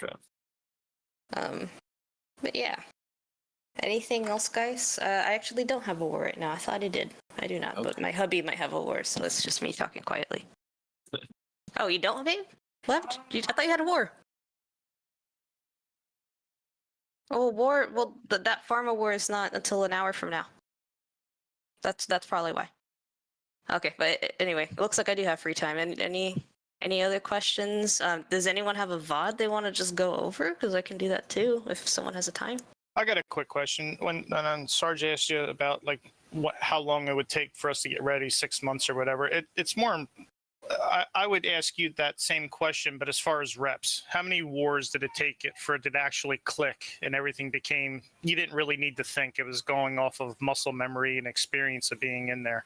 Okay. But yeah. Anything else, guys? I actually don't have a war right now. I thought I did. I do not, but my hubby might have a war, so it's just me talking quietly. Oh, you don't, babe? What? I thought you had a war. Oh, war. Well, that pharma war is not until an hour from now. That's probably why. Okay, but anyway, it looks like I do have free time. And any other questions? Does anyone have a VOD they want to just go over? Because I can do that too if someone has a time. I got a quick question. When Sarge asked you about like how long it would take for us to get ready, 6 months or whatever, it's more. I would ask you that same question, but as far as reps, how many wars did it take for it to actually click and everything became? You didn't really need to think; it was going off of muscle memory and experience of being in there.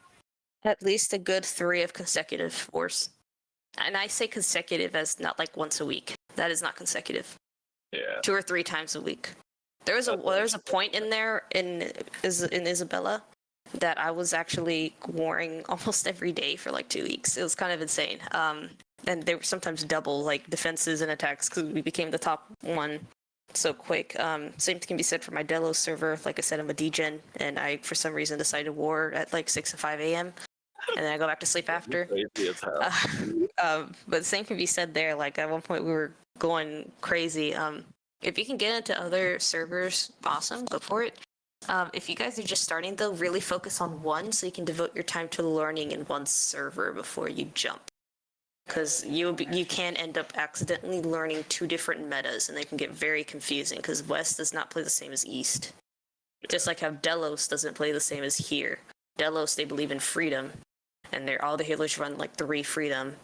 At least a good 3 of consecutive wars, and I say consecutive as not like once a week. That is not consecutive. Yeah. 2 or 3 times a week. There was a point in there in Isabella that I was actually warring almost every day for like 2 weeks. It was kind of insane. And they were sometimes double like defenses and attacks because we became the top one so quick. Same can be said for my Delos server. Like I said, I'm a degen, and I for some reason decided to war at like 6 or 5 a.m. and then I go back to sleep after. But the same can be said there. Like at one point we were going crazy. If you can get into other servers, awesome, go for it. If you guys are just starting, though, really focus on one so you can devote your time to learning in one server before you jump. Because you can end up accidentally learning 2 different metas, and they can get very confusing, because West does not play the same as East. Just like how Delos doesn't play the same as here. Delos, they believe in freedom, and all the healers run like 3 freedom.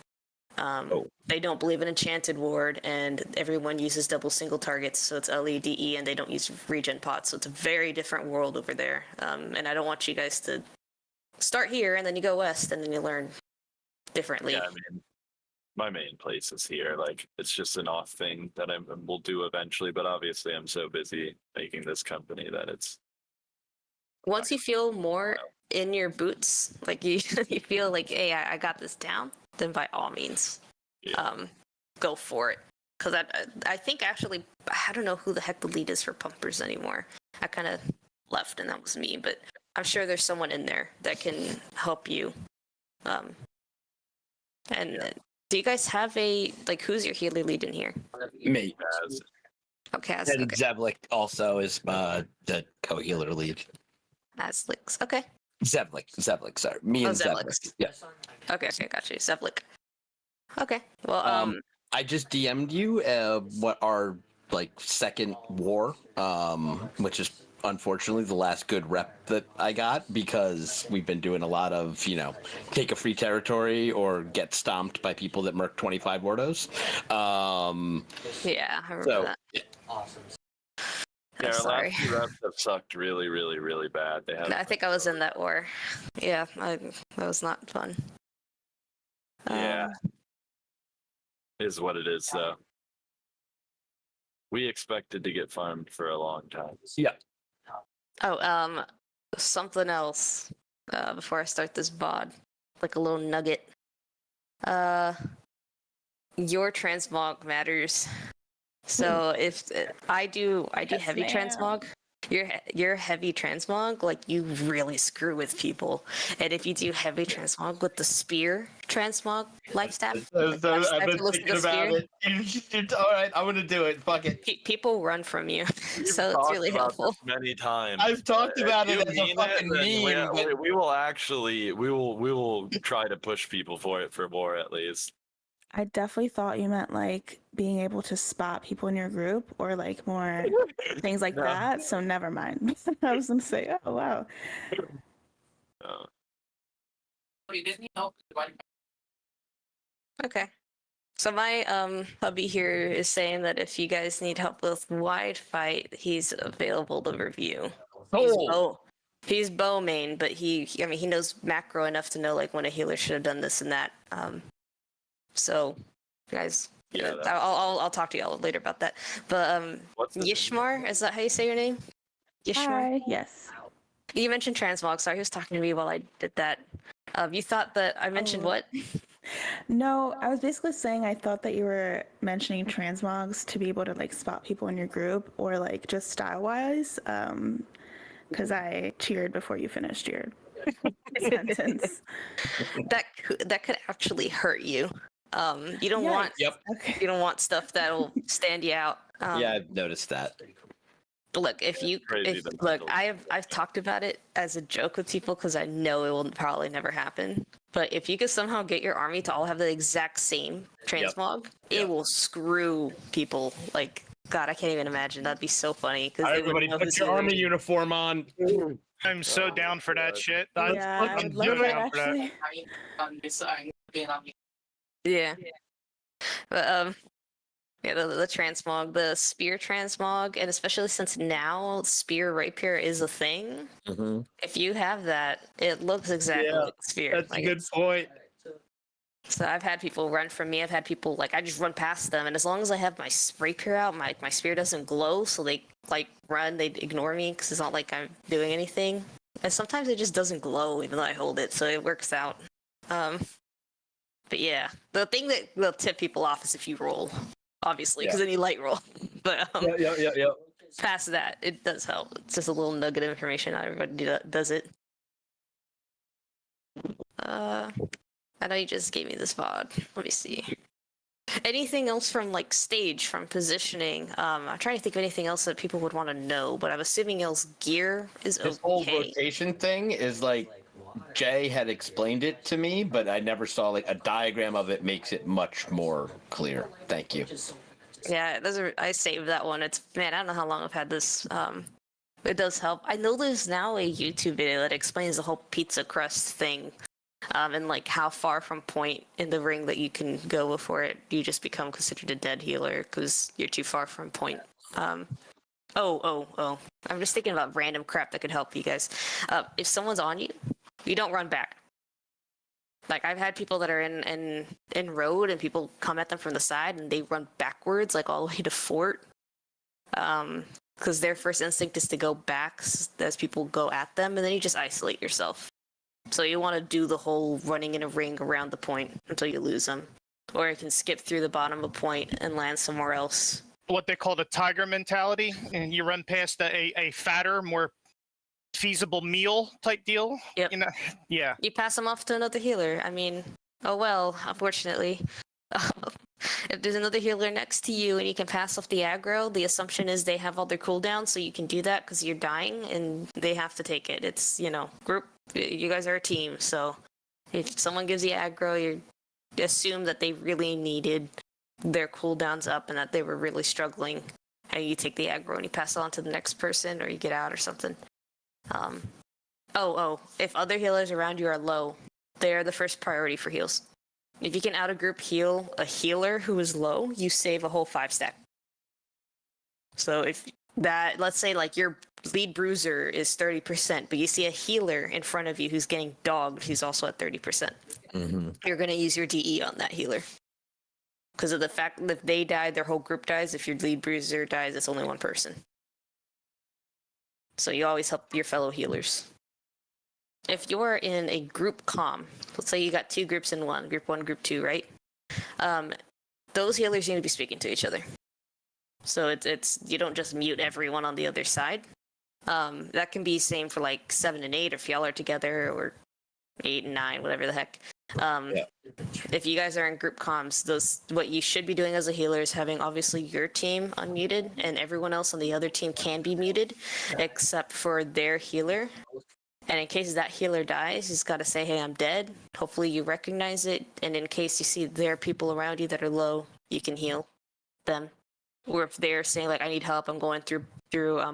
They don't believe in Enchanted Ward, and everyone uses double single targets, so it's LEDE, and they don't use regen pots, so it's a very different world over there. And I don't want you guys to start here, and then you go west, and then you learn differently. Yeah, I mean, my main place is here. Like, it's just an off thing that I will do eventually, but obviously I'm so busy making this company that it's... Once you feel more in your boots, like you feel like, hey, I got this down, then by all means, go for it. Because I think actually, I don't know who the heck the lead is for pumpers anymore. I kind of left, and that was me. But I'm sure there's someone in there that can help you. Do you guys have who's your healer lead in here? Me. Okay, and Zevlik also is the co-healer lead. Azlix, okay. Zevlik, sorry. Me and Zevlik. Yeah. Okay, got you. Zevlik. Okay, well, I just DM'd you what our second war, which is unfortunately the last good rep that I got, because we've been doing a lot of, take a free territory or get stomped by people that merc 25 Wardos. Yeah, I remember So that. Yeah, I'm our sorry. last few reps have sucked really, really, really bad. They have. I think I was in that war. Yeah, that was not fun. Yeah, is what it is though. We expected to get farmed for a long time. yeah. Oh, something else. Before I start this VOD, like a little nugget. Your transmog matters. So if I do heavy transmog, your heavy transmog, like you really screw with people. And if you do heavy transmog with the spear transmog life staff, I've been thinking about it. All right, I'm gonna do it. Fuck it. People run from you, We've so it's talked really about helpful. this many times. I've talked about it If as you a mean fucking then meme, but we will actually we will try to push people for it for more at least. I definitely thought you meant like being able to spot people in your group or like more things like No. that. So never mind. I was gonna say, oh wow. Okay. So my hubby here is saying that if you guys need help with wide fight, he's available to review. He's bow main, but he knows macro enough to know like when a healer should have done this and that. So guys, Yeah, I'll talk to y'all later about that. But What's the- Yishmar, is that how you say your name? Yishmar. Hi. Yes. You mentioned transmog. Sorry, he was talking to me while I did that. You thought that I mentioned what? No, I was basically saying I thought that you were mentioning transmogs to be able to like spot people in your group or like just style wise. Because I cheered before you finished your sentence. That could actually hurt you. You don't want Okay. you don't want stuff that'll stand you out. yeah, I've noticed that. Look, I've talked about it as a joke with people because I know it will probably never happen. But if you could somehow get your army to all have the exact same transmog, it will screw people. Like, God, I can't even imagine. That'd be so funny. All right, everybody, put your army uniform on. I'm so down for that shit. Yeah, I would love that actually. Yeah. But yeah, the transmog, the spear transmog, and especially since now spear rapier is a thing. Mm-hmm. If you have that, it looks exactly like a spear. That's like, a good point. So I've had people run from me. I've had people like I just run past them, and as long as I have my rapier out, my spear doesn't glow, so they like run. They ignore me because it's not like I'm doing anything. And sometimes it just doesn't glow even though I hold it, so it works out. But yeah, the thing that will tip people off is if you roll, obviously, because then you light roll. But Yeah. past that, it does help. It's just a little nugget of information. Not everybody does it. I know you just gave me this VOD. Let me see. Anything else from like stage, from positioning? I'm trying to think of anything else that people would want to know, but I'm assuming else gear is okay. This whole rotation thing is like Jay had explained it to me, but I never saw like a diagram of it. Makes it much more clear. Thank you. Yeah, I saved that one. It's man, I don't know how long I've had this. It does help. I know there's now a YouTube video that explains the whole pizza crust thing. And like how far from point in the ring that you can go before you just become considered a dead healer because you're too far from point. Oh. I'm just thinking about random crap that could help you guys. If someone's on you, you don't run back. Like I've had people that are in road and people come at them from the side and they run backwards like all the way to fort. Because their first instinct is to go back as people go at them, and then you just isolate yourself. So you want to do the whole running in a ring around the point until you lose them. Or you can skip through the bottom of a point and land somewhere else. What they call the tiger mentality, and you run past a fatter, more feasible meal type deal. Yep. You know? Yeah. You pass them off to another healer. I mean, oh well, unfortunately. If there's another healer next to you and you can pass off the aggro, the assumption is they have all their cooldowns, so you can do that because you're dying and they have to take it. It's, group. You guys are a team, so if someone gives you aggro, you assume that they really needed their cooldowns up and that they were really struggling, and you take the aggro and you pass it on to the next person, or you get out or something. If other healers around you are low, they're the first priority for heals. If you can out of group heal a healer who is low, you save a whole 5 stack. So if that, let's say like your lead bruiser is 30%, but you see a healer in front of you who's getting dogged, who's also at 30%. You're going to use your DE on that healer. Because of the fact that if they die, their whole group dies. If your lead bruiser dies, it's only one person. So you always help your fellow healers. If you're in a group comm, let's say you got 2 groups in one, group 1, group 2, right? Those healers need to be speaking to each other. So it's you don't just mute everyone on the other side. That can be same for like 7 and 8 if y'all are together, or 8 and 9, whatever the heck. If you guys are in group comms, what you should be doing as a healer is having obviously your team unmuted, and everyone else on the other team can be muted except for their healer. And in case that healer dies, he's got to say, hey, I'm dead. Hopefully you recognize it, and in case you see there are people around you that are low, you can heal them. Or if they're saying like, I need help, I'm going through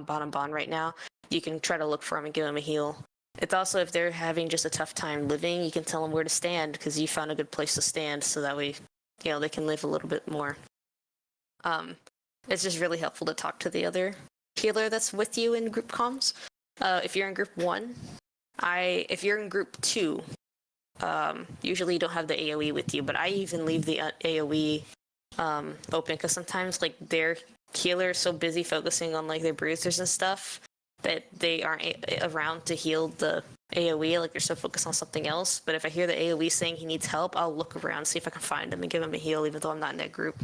bottom bond right now, you can try to look for them and give them a heal. It's also, if they're having just a tough time living, you can tell them where to stand because you found a good place to stand, so that way, they can live a little bit more. It's just really helpful to talk to the other healer that's with you in group comms. If you're in group 1, if you're in group 2, usually you don't have the AoE with you, but I even leave the AoE open because sometimes like their healer is so busy focusing on like their bruisers and stuff that they aren't around to heal the AoE, like they're so focused on something else. But if I hear the AoE saying he needs help, I'll look around, see if I can find him and give him a heal, even though I'm not in that group.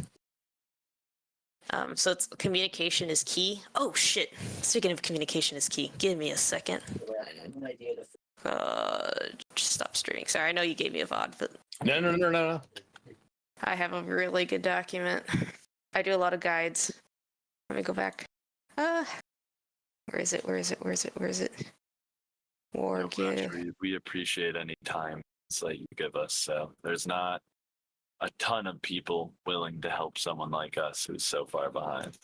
So communication is key. Oh shit! Speaking of communication is key, give me a second. Just stop streaming. Sorry, I know you gave me a VOD, but No. I have a really good document. I do a lot of guides. Let me go back. Where is it? War gear. We appreciate any time that you give us. So there's not a ton of people willing to help someone like us who's so far behind.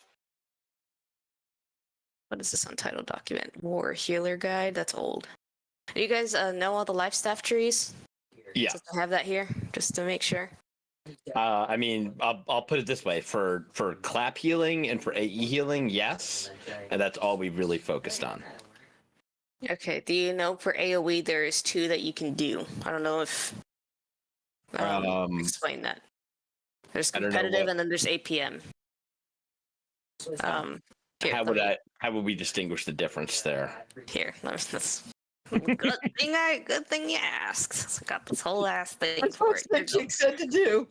What is this untitled document? War healer guide. That's old. Do you guys know all the life staff trees? Yeah. Just to have that here, just to make sure. I mean, I'll put it this way: for clap healing and for AE healing, yes, and that's all we really focused on. Okay. Do you know for AoE there is 2 that you can do? I don't know if explain that. There's competitive and then there's APM. How would we distinguish the difference there? Here, that's good thing you asked. I got this whole ass thing for it. What said to do?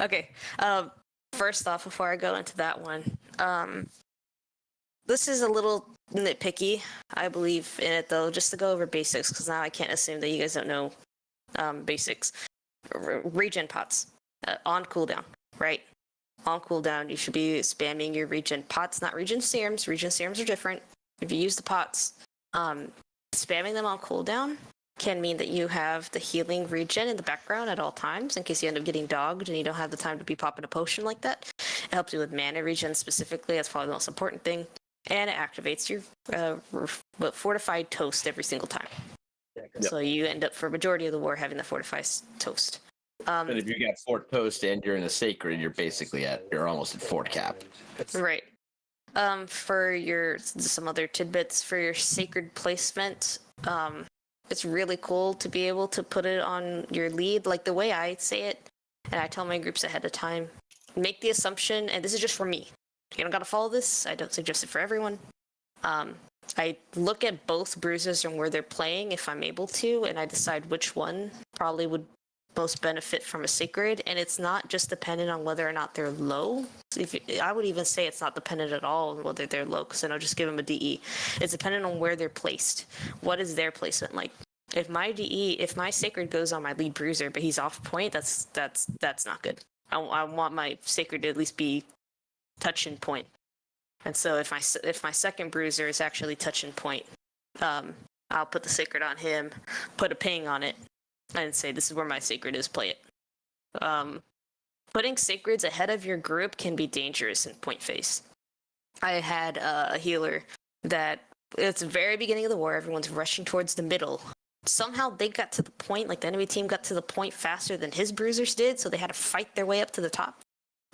Okay. First off, before I go into that one, this is a little nitpicky. I believe in it though, just to go over basics, because now I can't assume that you guys don't know basics. Regen pots on cooldown, right? On cooldown, you should be spamming your regen pots, not regen serums. Regen serums are different. If you use the pots, spamming them on cooldown can mean that you have the healing regen in the background at all times in case you end up getting dogged and you don't have the time to be popping a potion like that. It helps you with mana regen specifically. That's probably the most important thing. And it activates your fortified toast every single time. Yep. So you end up, for a majority of the war, having the fortified toast. But if you got fort toast and you're in a sacred, you're almost at fort cap. Right. For some other tidbits for your sacred placement, it's really cool to be able to put it on your lead, like the way I say it, and I tell my groups ahead of time. Make the assumption, and this is just for me. You don't gotta follow this. I don't suggest it for everyone. I look at both bruises and where they're playing if I'm able to, and I decide which one probably would most benefit from a sacred, and it's not just dependent on whether or not they're low. I would even say it's not dependent at all on whether they're low, because then I'll just give them a DE. It's dependent on where they're placed. What is their placement like? If my sacred goes on my lead bruiser, but he's off point, that's not good. I want my sacred to at least be touching point. And so if my second bruiser is actually touching point, I'll put the sacred on him, put a ping on it, and say, this is where my sacred is, play it. Put putting sacreds ahead of your group can be dangerous in point phase. I had a healer that it's the very beginning of the war. Everyone's rushing towards the middle. Somehow they got to the point, like the enemy team got to the point faster than his bruisers did, so they had to fight their way up to the top.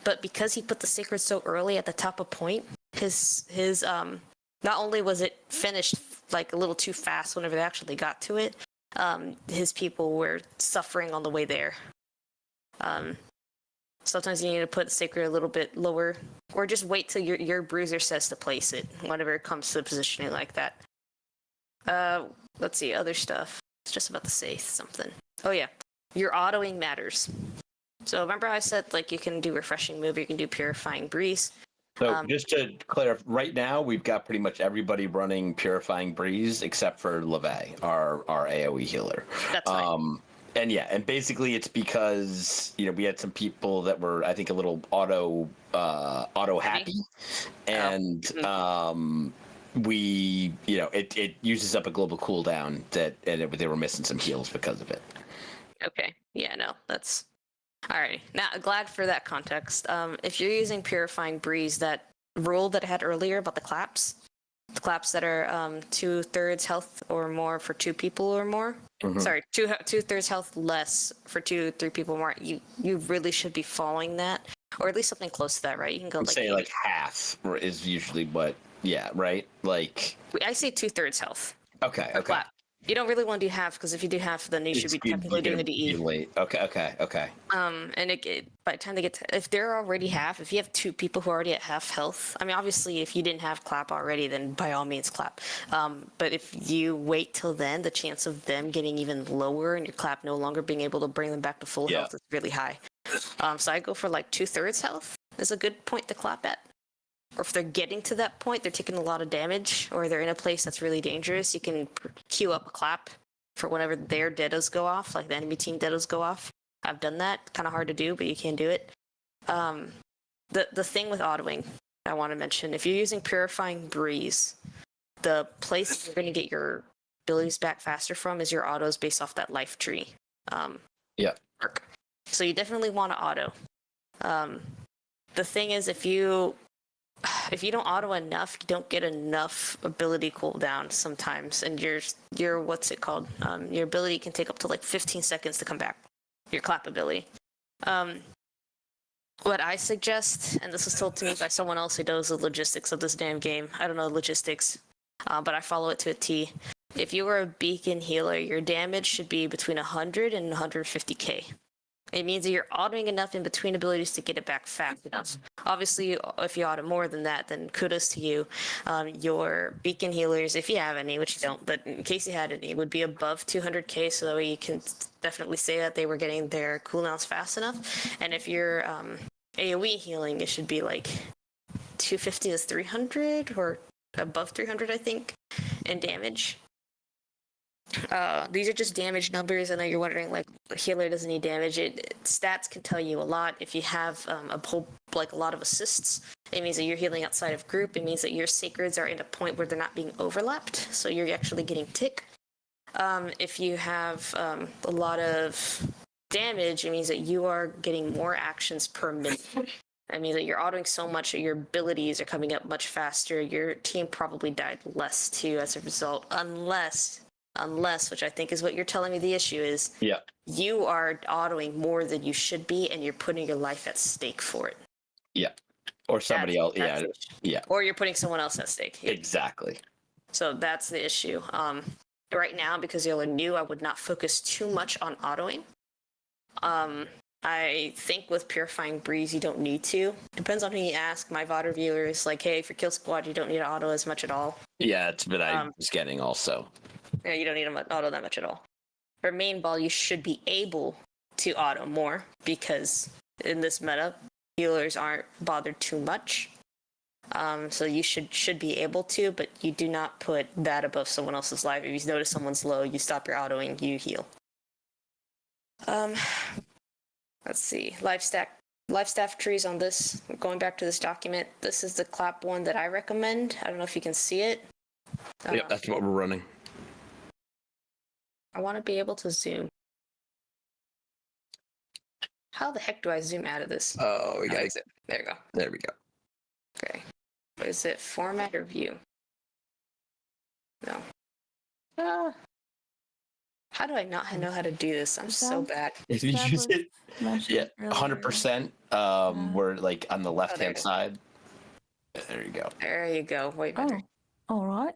But because he put the sacred so early at the top of point, his not only was it finished like a little too fast whenever they actually got to it, his people were suffering on the way there. Sometimes you need to put the sacred a little bit lower, or just wait till your bruiser says to place it whenever it comes to positioning like that. Let's see, other stuff. It's just about to say something. Oh yeah, your autoing matters. So remember I said like you can do refreshing move, you can do purifying breeze. So just to clarify, right now we've got pretty much everybody running Purifying Breeze except for LeVay, our AoE healer. That's fine. And yeah, and basically it's because we had some people that were I think a little auto happy, and we it uses up a global cooldown they were missing some heals because of it. Okay, yeah, no, that's. Alright, now glad for that context. If you're using Purifying Breeze, that rule that I had earlier about the claps that are 2/3 health or more for 2 people or more. Mm-hmm. Sorry, 2/3 health less for 3 people more. You really should be following that, or at least something close to that, right? You can go like say like half is usually what. Yeah, right. Like I say 2/3 health. Okay. Clap. You don't really want to do half because if you do half, then you should be technically doing a DE. Late. Okay. And by the time they get if they're already half, if you have 2 people who are already at half health, I mean, obviously, if you didn't have clap already, then by all means clap. But if you wait till then, the chance of them getting even lower and your clap no longer being able to bring them back to full health is really high. So I go for like 2/3 health is a good point to clap at. Or if they're getting to that point, they're taking a lot of damage, or they're in a place that's really dangerous, you can queue up a clap for whenever their deados go off, like the enemy team deados go off. I've done that. Kind of hard to do, but you can do it. The thing with autoing, I want to mention, if you're using Purifying Breeze, the place you're going to get your abilities back faster from is your autos based off that life tree. Arc. So you definitely want to auto. The thing is, if you don't auto enough, you don't get enough ability cooldown sometimes, and your what's it called? Your ability can take up to like 15 seconds to come back. Your clap ability. What I suggest, and this was told to me by someone else who knows the logistics of this damn game. I don't know the logistics, but I follow it to a T. If you are a beacon healer, your damage should be between 100 and 150k. It means that you're autoing enough in between abilities to get it back fast enough. Obviously, if you auto more than that, then kudos to you. Your beacon healers, if you have any, which you don't, but in case you had any, would be above 200k, so that way you can definitely say that they were getting their cooldowns fast enough. And if you're AoE healing, it should be like 250 to 300, or above 300, I think, in damage. These are just damage numbers. I know you're wondering, like, a healer doesn't need damage. Stats can tell you a lot. If you have a lot of assists, it means that you're healing outside of group. It means that your sacreds are at a point where they're not being overlapped, so you're actually getting tick. If you have a lot of damage, it means that you are getting more actions per minute. That means that you're autoing so much that your abilities are coming up much faster. Your team probably died less too as a result, unless, which I think is what you're telling me the issue is, you are autoing more than you should be, and you're putting your life at stake for it. Yeah. Or somebody else. Yeah. Or you're putting someone else at stake. Yeah. Exactly. So that's the issue. Right now, because y'all are new, I would not focus too much on autoing. I think with Purifying Breeze, you don't need to. Depends on who you ask. My VOD reviewer is like, hey, for Kill Squad, you don't need to auto as much at all. Yeah, it's what I was getting also. Yeah, you don't need to auto that much at all. For main ball, you should be able to auto more, because in this meta, healers aren't bothered too much. So you should be able to, but you do not put that above someone else's life. If you notice someone's low, you stop your autoing, you heal. Let's see. Life staff trees on this. Going back to this document, this is the clap one that I recommend. I don't know if you can see it. Yep, that's what we're running. I want to be able to zoom. How the heck do I zoom out of this? Oh, we Oh, got. is it? There you go. There we go. Okay. What is it? Format or view? No. How do I not know how to do this? I'm so bad. If you That use was it, mentioned yeah, earlier. 100%. We're like on the left there hand it is. side. There you go. There you go. Wait a Oh, minute. all right.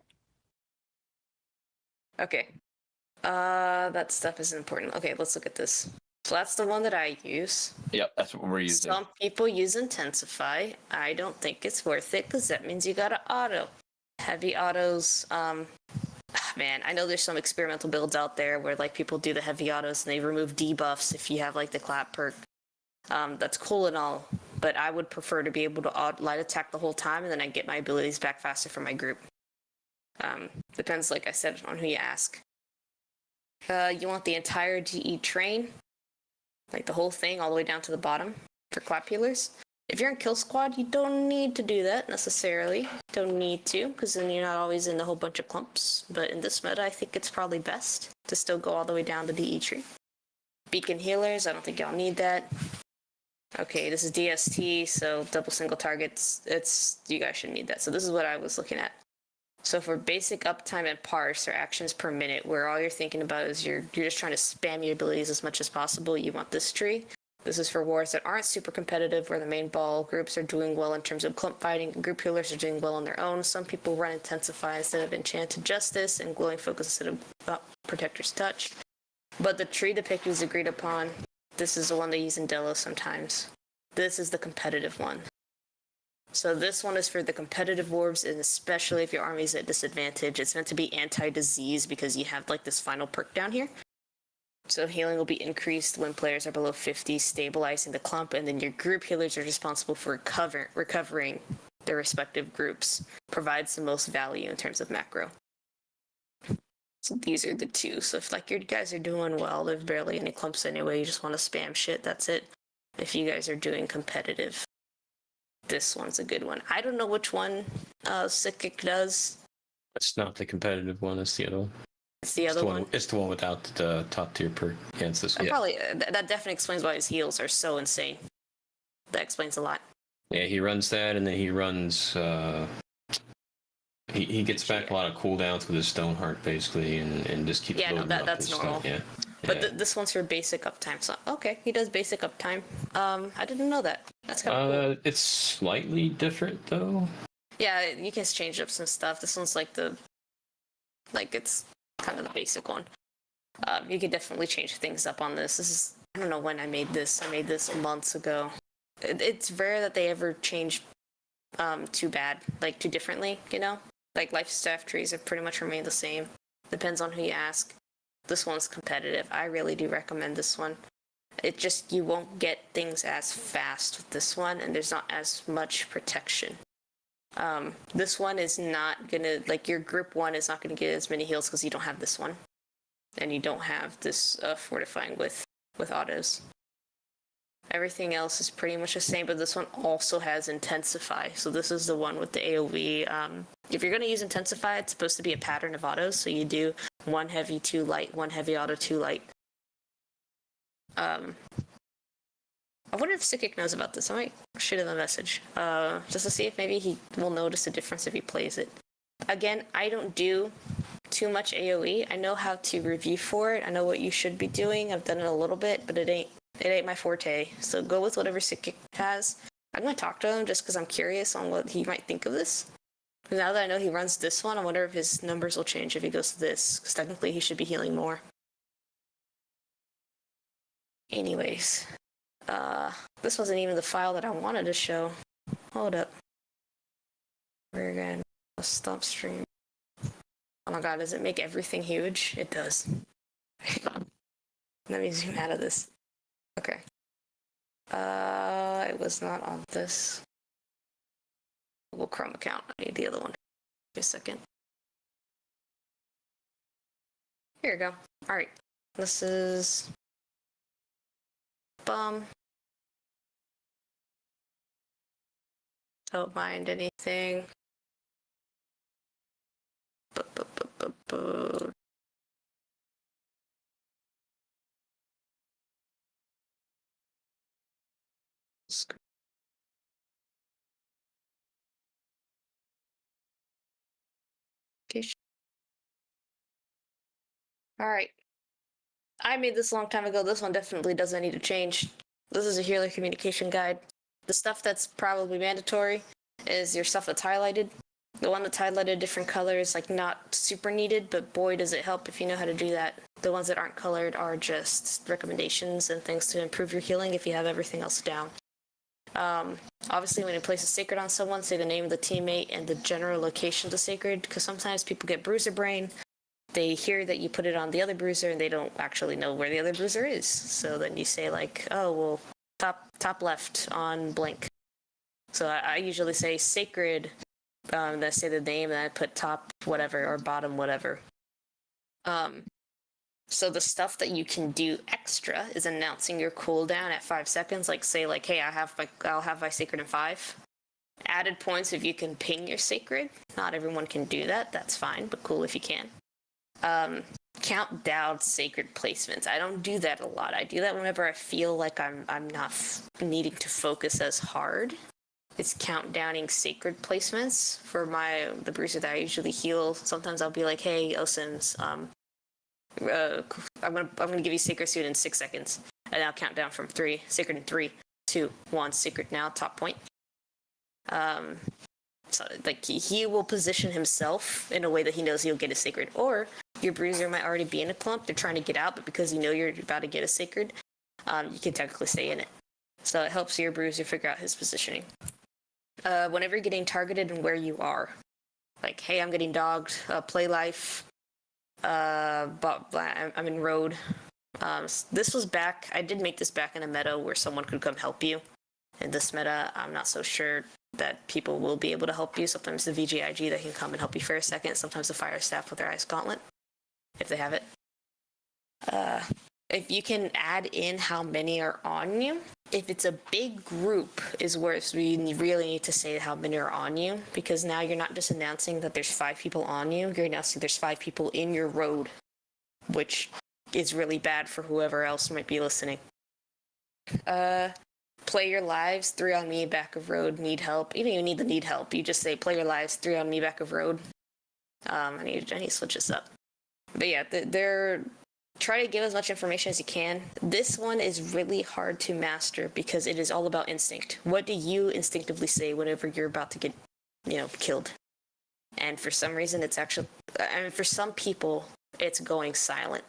Okay. That stuff is important. Okay, let's look at this. So that's the one that I use. Yep, that's what we're using. Some people use Intensify. I don't think it's worth it because that means you gotta auto. Heavy autos, man, I know there's some experimental builds out there where like people do the heavy autos and they remove debuffs if you have like the clap perk. That's cool and all, but I would prefer to be able to light attack the whole time and then I get my abilities back faster for my group. Depends, like I said, on who you ask. You want the entire DE train, like the whole thing all the way down to the bottom for clap healers. If you're in kill squad, you don't need to do that necessarily. Don't need to, because then you're not always in a whole bunch of clumps. But in this meta, I think it's probably best to still go all the way down the DE tree. Beacon healers, I don't think y'all need that. Okay, this is DST, so double single targets. You guys shouldn't need that. So this is what I was looking at. So for basic uptime and parse or actions per minute, where all you're thinking about is you're just trying to spam your abilities as much as possible, you want this tree. This is for wars that aren't super competitive, where the main ball groups are doing well in terms of clump fighting, and group healers are doing well on their own. Some people run Intensify instead of Enchanted Justice, and Glowing Focus instead of Protector's Touch. But the tree the pick is agreed upon. This is the one they use in Delos sometimes. This is the competitive one. So this one is for the competitive orbs, and especially if your army's at disadvantage. It's meant to be anti-disease because you have like this final perk down here. So healing will be increased when players are below 50, stabilizing the clump, and then your group healers are responsible for recovering their respective groups. Provides the most value in terms of macro. So these are the two. So if like your guys are doing well, there's barely any clumps anyway, you just want to spam shit, that's it. If you guys are doing competitive, this one's a good one. I don't know which one Psychic does. It's not the competitive one, it's the other one. It's the other one. It's the one without the top tier perk. Yeah, it's this one. Probably that definitely explains why his heals are so insane. That explains a lot. Yeah, he runs that, and then he runs. He gets back a lot of cooldowns with his Stoneheart, basically, and just keeps. Yeah, no, loading up that's his normal. stuff. Yeah. But this one's for basic uptime. So okay, he does basic uptime. I didn't know that. That's kind of cool. It's slightly different though. Yeah, you can change up some stuff. This one's like it's kind of the basic one. You could definitely change things up on this. This is, I don't know when I made this. I made this months ago. It's rare that they ever change too bad, like too differently, you know? Like life staff trees have pretty much remained the same. Depends on who you ask. This one's competitive. I really do recommend this one. It just, you won't get things as fast with this one, and there's not as much protection. This one is not gonna, like your group one is not gonna get as many heals because you don't have this one. And you don't have this fortifying with autos. Everything else is pretty much the same, but this one also has Intensify. So this is the one with the AoE. If you're gonna use Intensify, it's supposed to be a pattern of autos. So you do 1 heavy, 2 light, 1 heavy auto, 2 light. I wonder if Psychic knows about this. I might shoot him a message, just to see if maybe he will notice a difference if he plays it. Again, I don't do too much AoE. I know how to review for it. I know what you should be doing. I've done it a little bit, but it ain't my forte. So go with whatever Psychic has. I'm gonna talk to him just because I'm curious on what he might think of this. Now that I know he runs this one, I wonder if his numbers will change if he goes to this, because technically he should be healing more. Anyways. This wasn't even the file that I wanted to show. Hold up. We're gonna stop stream. Oh my god, does it make everything huge? It does. Let me zoom out of this. Okay. It was not on this Google Chrome account. I need the other one. Wait a second. Here we go. Alright. This is don't mind anything. All right. I made this a long time ago. This one definitely doesn't need to change. This is a healer communication guide. The stuff that's probably mandatory is your stuff that's highlighted. The one that's highlighted different colors, like not super needed, but boy does it help if you know how to do that. The ones that aren't colored are just recommendations and things to improve your healing if you have everything else down. Obviously, when you place a sacred on someone, say the name of the teammate and the general location of the sacred, because sometimes people get bruiser brain. They hear that you put it on the other bruiser and they don't actually know where the other bruiser is. So then you say like, oh, well, top left on blank. So I usually say sacred, then I say the name, and I put top whatever or bottom whatever. So the stuff that you can do extra is announcing your cooldown at 5 seconds. Like say like, hey, I'll have my sacred in 5. Added points if you can ping your sacred. Not everyone can do that. That's fine, but cool if you can. Count down sacred placements. I don't do that a lot. I do that whenever I feel like I'm not needing to focus as hard. It's count downing sacred placements for the bruiser that I usually heal. Sometimes I'll be like, hey, Osims, I'm gonna give you sacred suit in 6 seconds, and I'll count down from 3, sacred in 3, 2, 1, sacred now, top point. So like he will position himself in a way that he knows he'll get a sacred, or your bruiser might already be in a clump. They're trying to get out, but because you know you're about to get a sacred, you can technically stay in it. So it helps your bruiser figure out his positioning. Whenever you're getting targeted and where you are, like, hey, I'm getting dogged, play life, but I'm in road. This was back, I did make this back in a meta where someone could come help you. In this meta, I'm not so sure that people will be able to help you. Sometimes the VGIG that can come and help you for a second, sometimes the fire staff with their ice gauntlet, if they have it. If you can add in how many are on you, if it's a big group is where we really need to say how many are on you, because now you're not just announcing that there's 5 people on you, you're announcing there's 5 people in your road, which is really bad for whoever else might be listening. Play your lives, 3 on me, back of road, need help. You don't even need the need help. You just say, play your lives, 3 on me, back of road. I need to switch this up. But yeah, they're try to give as much information as you can. This one is really hard to master because it is all about instinct. What do you instinctively say whenever you're about to get, killed? And for some reason, it's actually, for some people, it's going silent.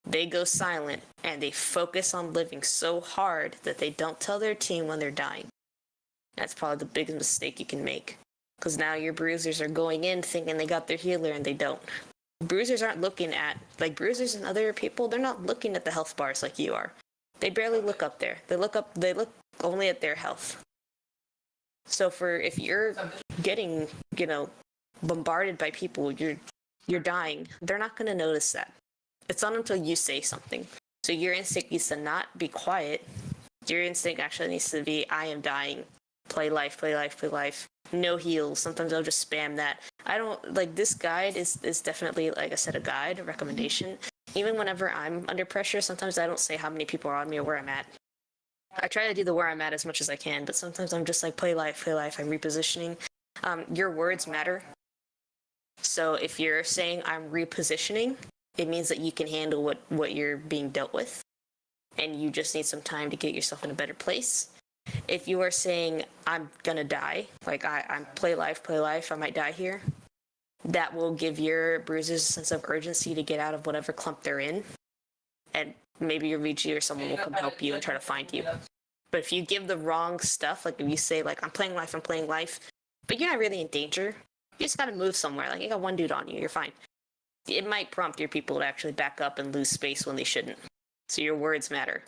They go silent and they focus on living so hard that they don't tell their team when they're dying. That's probably the biggest mistake you can make, because now your bruisers are going in thinking they got their healer and they don't. Bruisers aren't looking at, like bruisers and other people, they're not looking at the health bars like you are. They barely look up there. They look only at their health. So if you're getting, bombarded by people, you're dying, they're not going to notice that. It's not until you say something. So your instinct needs to not be quiet. Your instinct actually needs to be, I am dying. Play life, play life, play life. No heals. Sometimes I'll just spam that. I don't, this guide is definitely, like I said, a guide, a recommendation. Even whenever I'm under pressure, sometimes I don't say how many people are on me or where I'm at. I try to do the where I'm at as much as I can, but sometimes I'm just like, play life, I'm repositioning. Your words matter. So if you're saying I'm repositioning, it means that you can handle what you're being dealt with, and you just need some time to get yourself in a better place. If you are saying I'm gonna die, like I'm play life, I might die here, that will give your bruisers a sense of urgency to get out of whatever clump they're in, and maybe your VG or someone will come help you and try to find you. But if you give the wrong stuff, like if you say like I'm playing life, but you're not really in danger, you just gotta move somewhere. Like you got 1 dude on you, you're fine. It might prompt your people to actually back up and lose space when they shouldn't. So your words matter.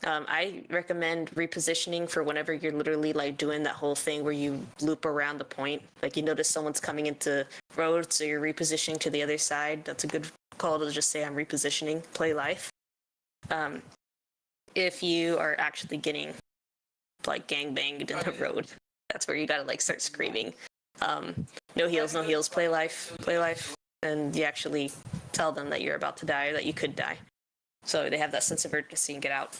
I recommend repositioning for whenever you're literally like doing that whole thing where you loop around the point. Like you notice someone's coming into road, so you're repositioning to the other side. That's a good call to just say I'm repositioning, play life. If you are actually getting like gangbanged in the road, that's where you gotta like start screaming. No heals, play life. And you actually tell them that you're about to die or that you could die. So they have that sense of urgency and get out.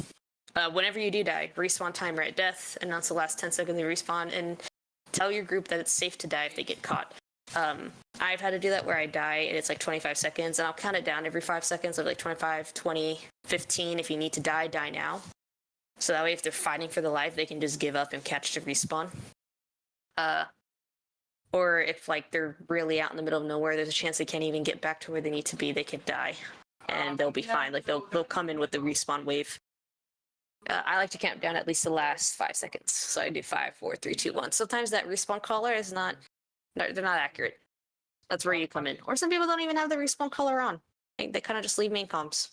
Whenever you do die, respawn timer at death, announce the last 10 seconds of respawn, and tell your group that it's safe to die if they get caught. I've had to do that where I die and it's like 25 seconds, and I'll count it down every 5 seconds of like 25, 20, 15. If you need to die, die now. So that way, if they're fighting for their life, they can just give up and catch the respawn. Or if like they're really out in the middle of nowhere, there's a chance they can't even get back to where they need to be. They could die, and they'll be fine. Like they'll come in with the respawn wave. I like to count down at least the last 5 seconds. So I do 5, 4, 3, 2, 1. Sometimes that respawn caller is not, they're not accurate. That's where you come in. Or some people don't even have the respawn caller on. They kind of just leave main comms.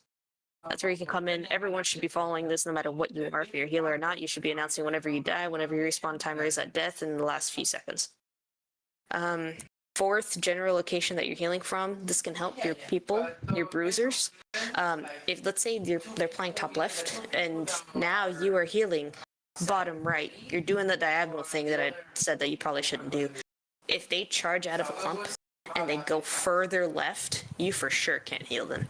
That's where you can come in. Everyone should be following this no matter what you are. If you're a healer or not, you should be announcing whenever you die, whenever your respawn timer is at death in the last few seconds. Fourth, general location that you're healing from. This can help your people, your bruisers. If let's say they're playing top left and now you are healing bottom right, you're doing the diagonal thing that I said that you probably shouldn't do. If they charge out of a clump and they go further left, you for sure can't heal them.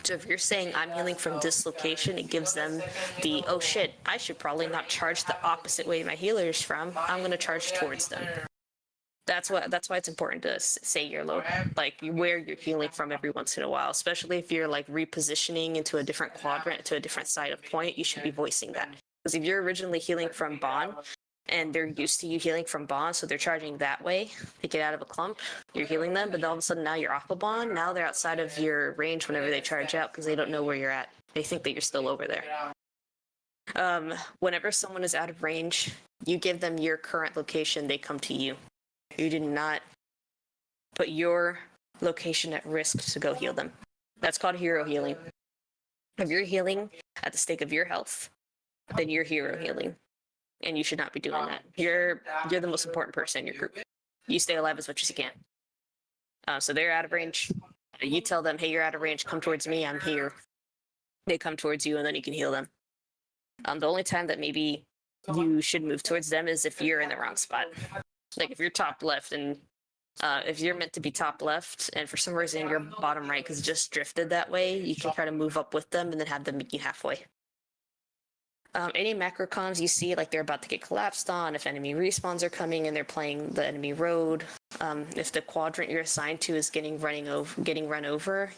So if you're saying I'm healing from this location, it gives them the, oh shit, I should probably not charge the opposite way my healer is from. I'm going to charge towards them. That's why it's important to say your like where you're healing from every once in a while, especially if you're like repositioning into a different quadrant, to a different side of point. You should be voicing that, because if you're originally healing from Bond and they're used to you healing from Bond, so they're charging that way to get out of a clump, you're healing them, but all of a sudden now you're off a Bond. Now they're outside of your range whenever they charge out because they don't know where you're at. They think that you're still over there. Whenever someone is out of range, you give them your current location, they come to you. You do not put your location at risk to go heal them. That's called hero healing. If you're healing at the stake of your health, then you're hero healing. And you should not be doing that. You're the most important person in your group. You stay alive as much as you can. So they're out of range. You tell them, hey, you're out of range. Come towards me. I'm here. They come towards you, and then you can heal them. The only time that maybe you should move towards them is if you're in the wrong spot. Like if you're top left and if you're meant to be top left and for some reason you're bottom right because it just drifted that way, you can try to move up with them and then have them meet you halfway. Any macro comms you see like they're about to get collapsed on, if enemy respawns are coming and they're playing the enemy road, if the quadrant you're assigned to is getting run over,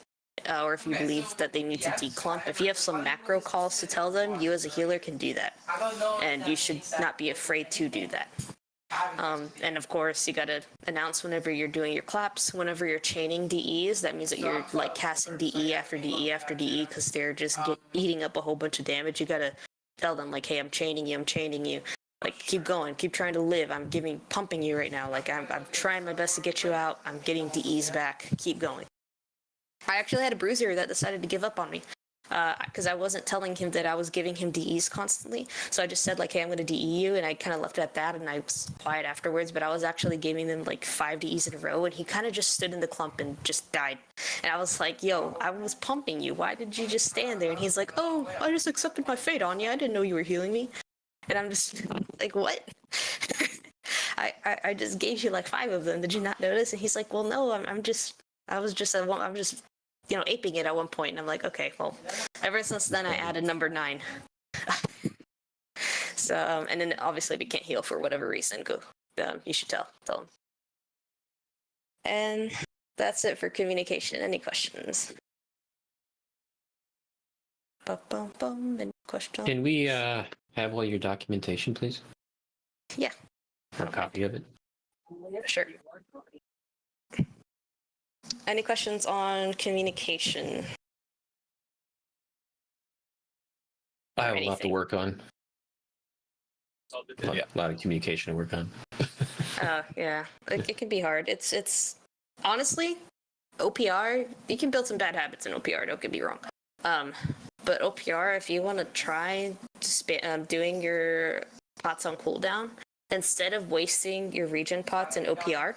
or if you believe that they need to declump, if you have some macro calls to tell them, you as a healer can do that. And you should not be afraid to do that. And of course, you gotta announce whenever you're doing your claps, whenever you're chaining DEs, that means that you're like casting DE after DE after DE because they're just eating up a whole bunch of damage. You gotta tell them like, hey, I'm chaining you. Like, keep going, keep trying to live. I'm pumping you right now. Like, I'm trying my best to get you out. I'm getting DEs back. Keep going. I actually had a bruiser that decided to give up on me. Because I wasn't telling him that I was giving him DEs constantly. So I just said like, hey, I'm going to DE you. And I kind of left it at that. And I was quiet afterwards. But I was actually giving them like 5 DEs in a row. And he kind of just stood in the clump and just died. And I was like, yo, I was pumping you. Why did you just stand there? And he's like, oh, I just accepted my fate on you. I didn't know you were healing me. And I'm just like, what? I just gave you like 5 of them. Did you not notice? And he's like, well, no, I'm just aping it at one point, and I'm like, okay, well, ever since then I added number 9. So, and then obviously we can't heal for whatever reason. You should tell them. And that's it for communication. Any questions? Any questions? Can we have all your documentation, please? Yeah. A copy of it. Sure. Any questions on communication? I have a lot to work on. A lot of communication to work on. Yeah, it can be hard. It's honestly, OPR, you can build some bad habits in OPR, don't get me wrong. But OPR, if you want to try doing your pots on cooldown, instead of wasting your regen pots in OPR,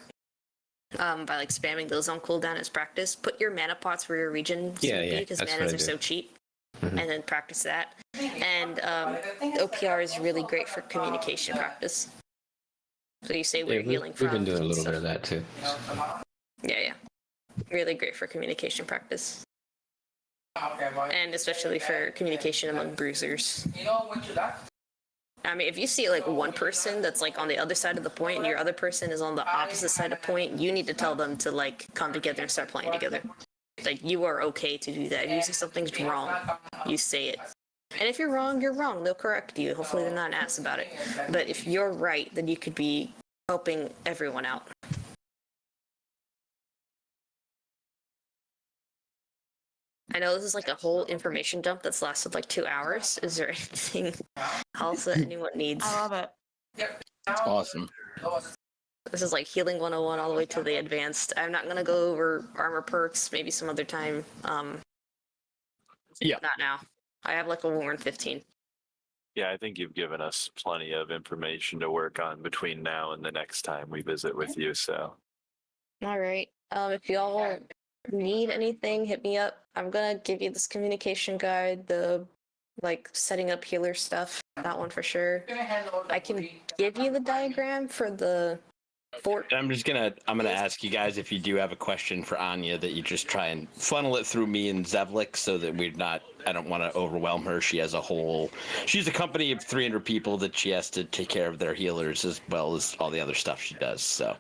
by like spamming those on cooldown as practice, put your mana pots where your regen should be, because manas are so cheap. Mm-hmm. And then practice that. And OPR is really great for communication practice. So you say where you're healing from. We've been doing a little bit of that too. Yeah. Really great for communication practice. and especially for communication among bruisers. I mean, if you see like one person that's like on the other side of the point and your other person is on the opposite side of point, you need to tell them to like come together and start playing together. Like, you are okay to do that. If you see something's wrong, you say it. And if you're wrong, you're wrong. They'll correct you. Hopefully they're not an ass about it. But if you're right, then you could be helping everyone out. I know this is like a whole information dump that's lasted like 2 hours. Is there anything else that anyone needs? I love it. That's awesome. This is like healing 101 all the way to the advanced. I'm not gonna go over armor perks, maybe some other time. Yeah. Not now. I have like a Warren 15. Yeah, I think you've given us plenty of information to work on between now and the next time we visit with you, so. All right. If y'all need anything, hit me up. I'm gonna give you this communication guide, the like setting up healer stuff, that one for sure. I can give you the diagram for the fort. I'm gonna ask you guys if you do have a question for Anya, that you just try and funnel it through me and Zevlik, so that I don't want to overwhelm her. She's a company of 300 people that she has to take care of their healers as well as all the other stuff she does, so.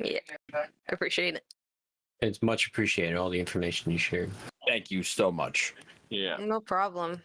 Yeah, I appreciate it. It's much appreciated, all the information you shared. Thank you so much. Yeah. No problem.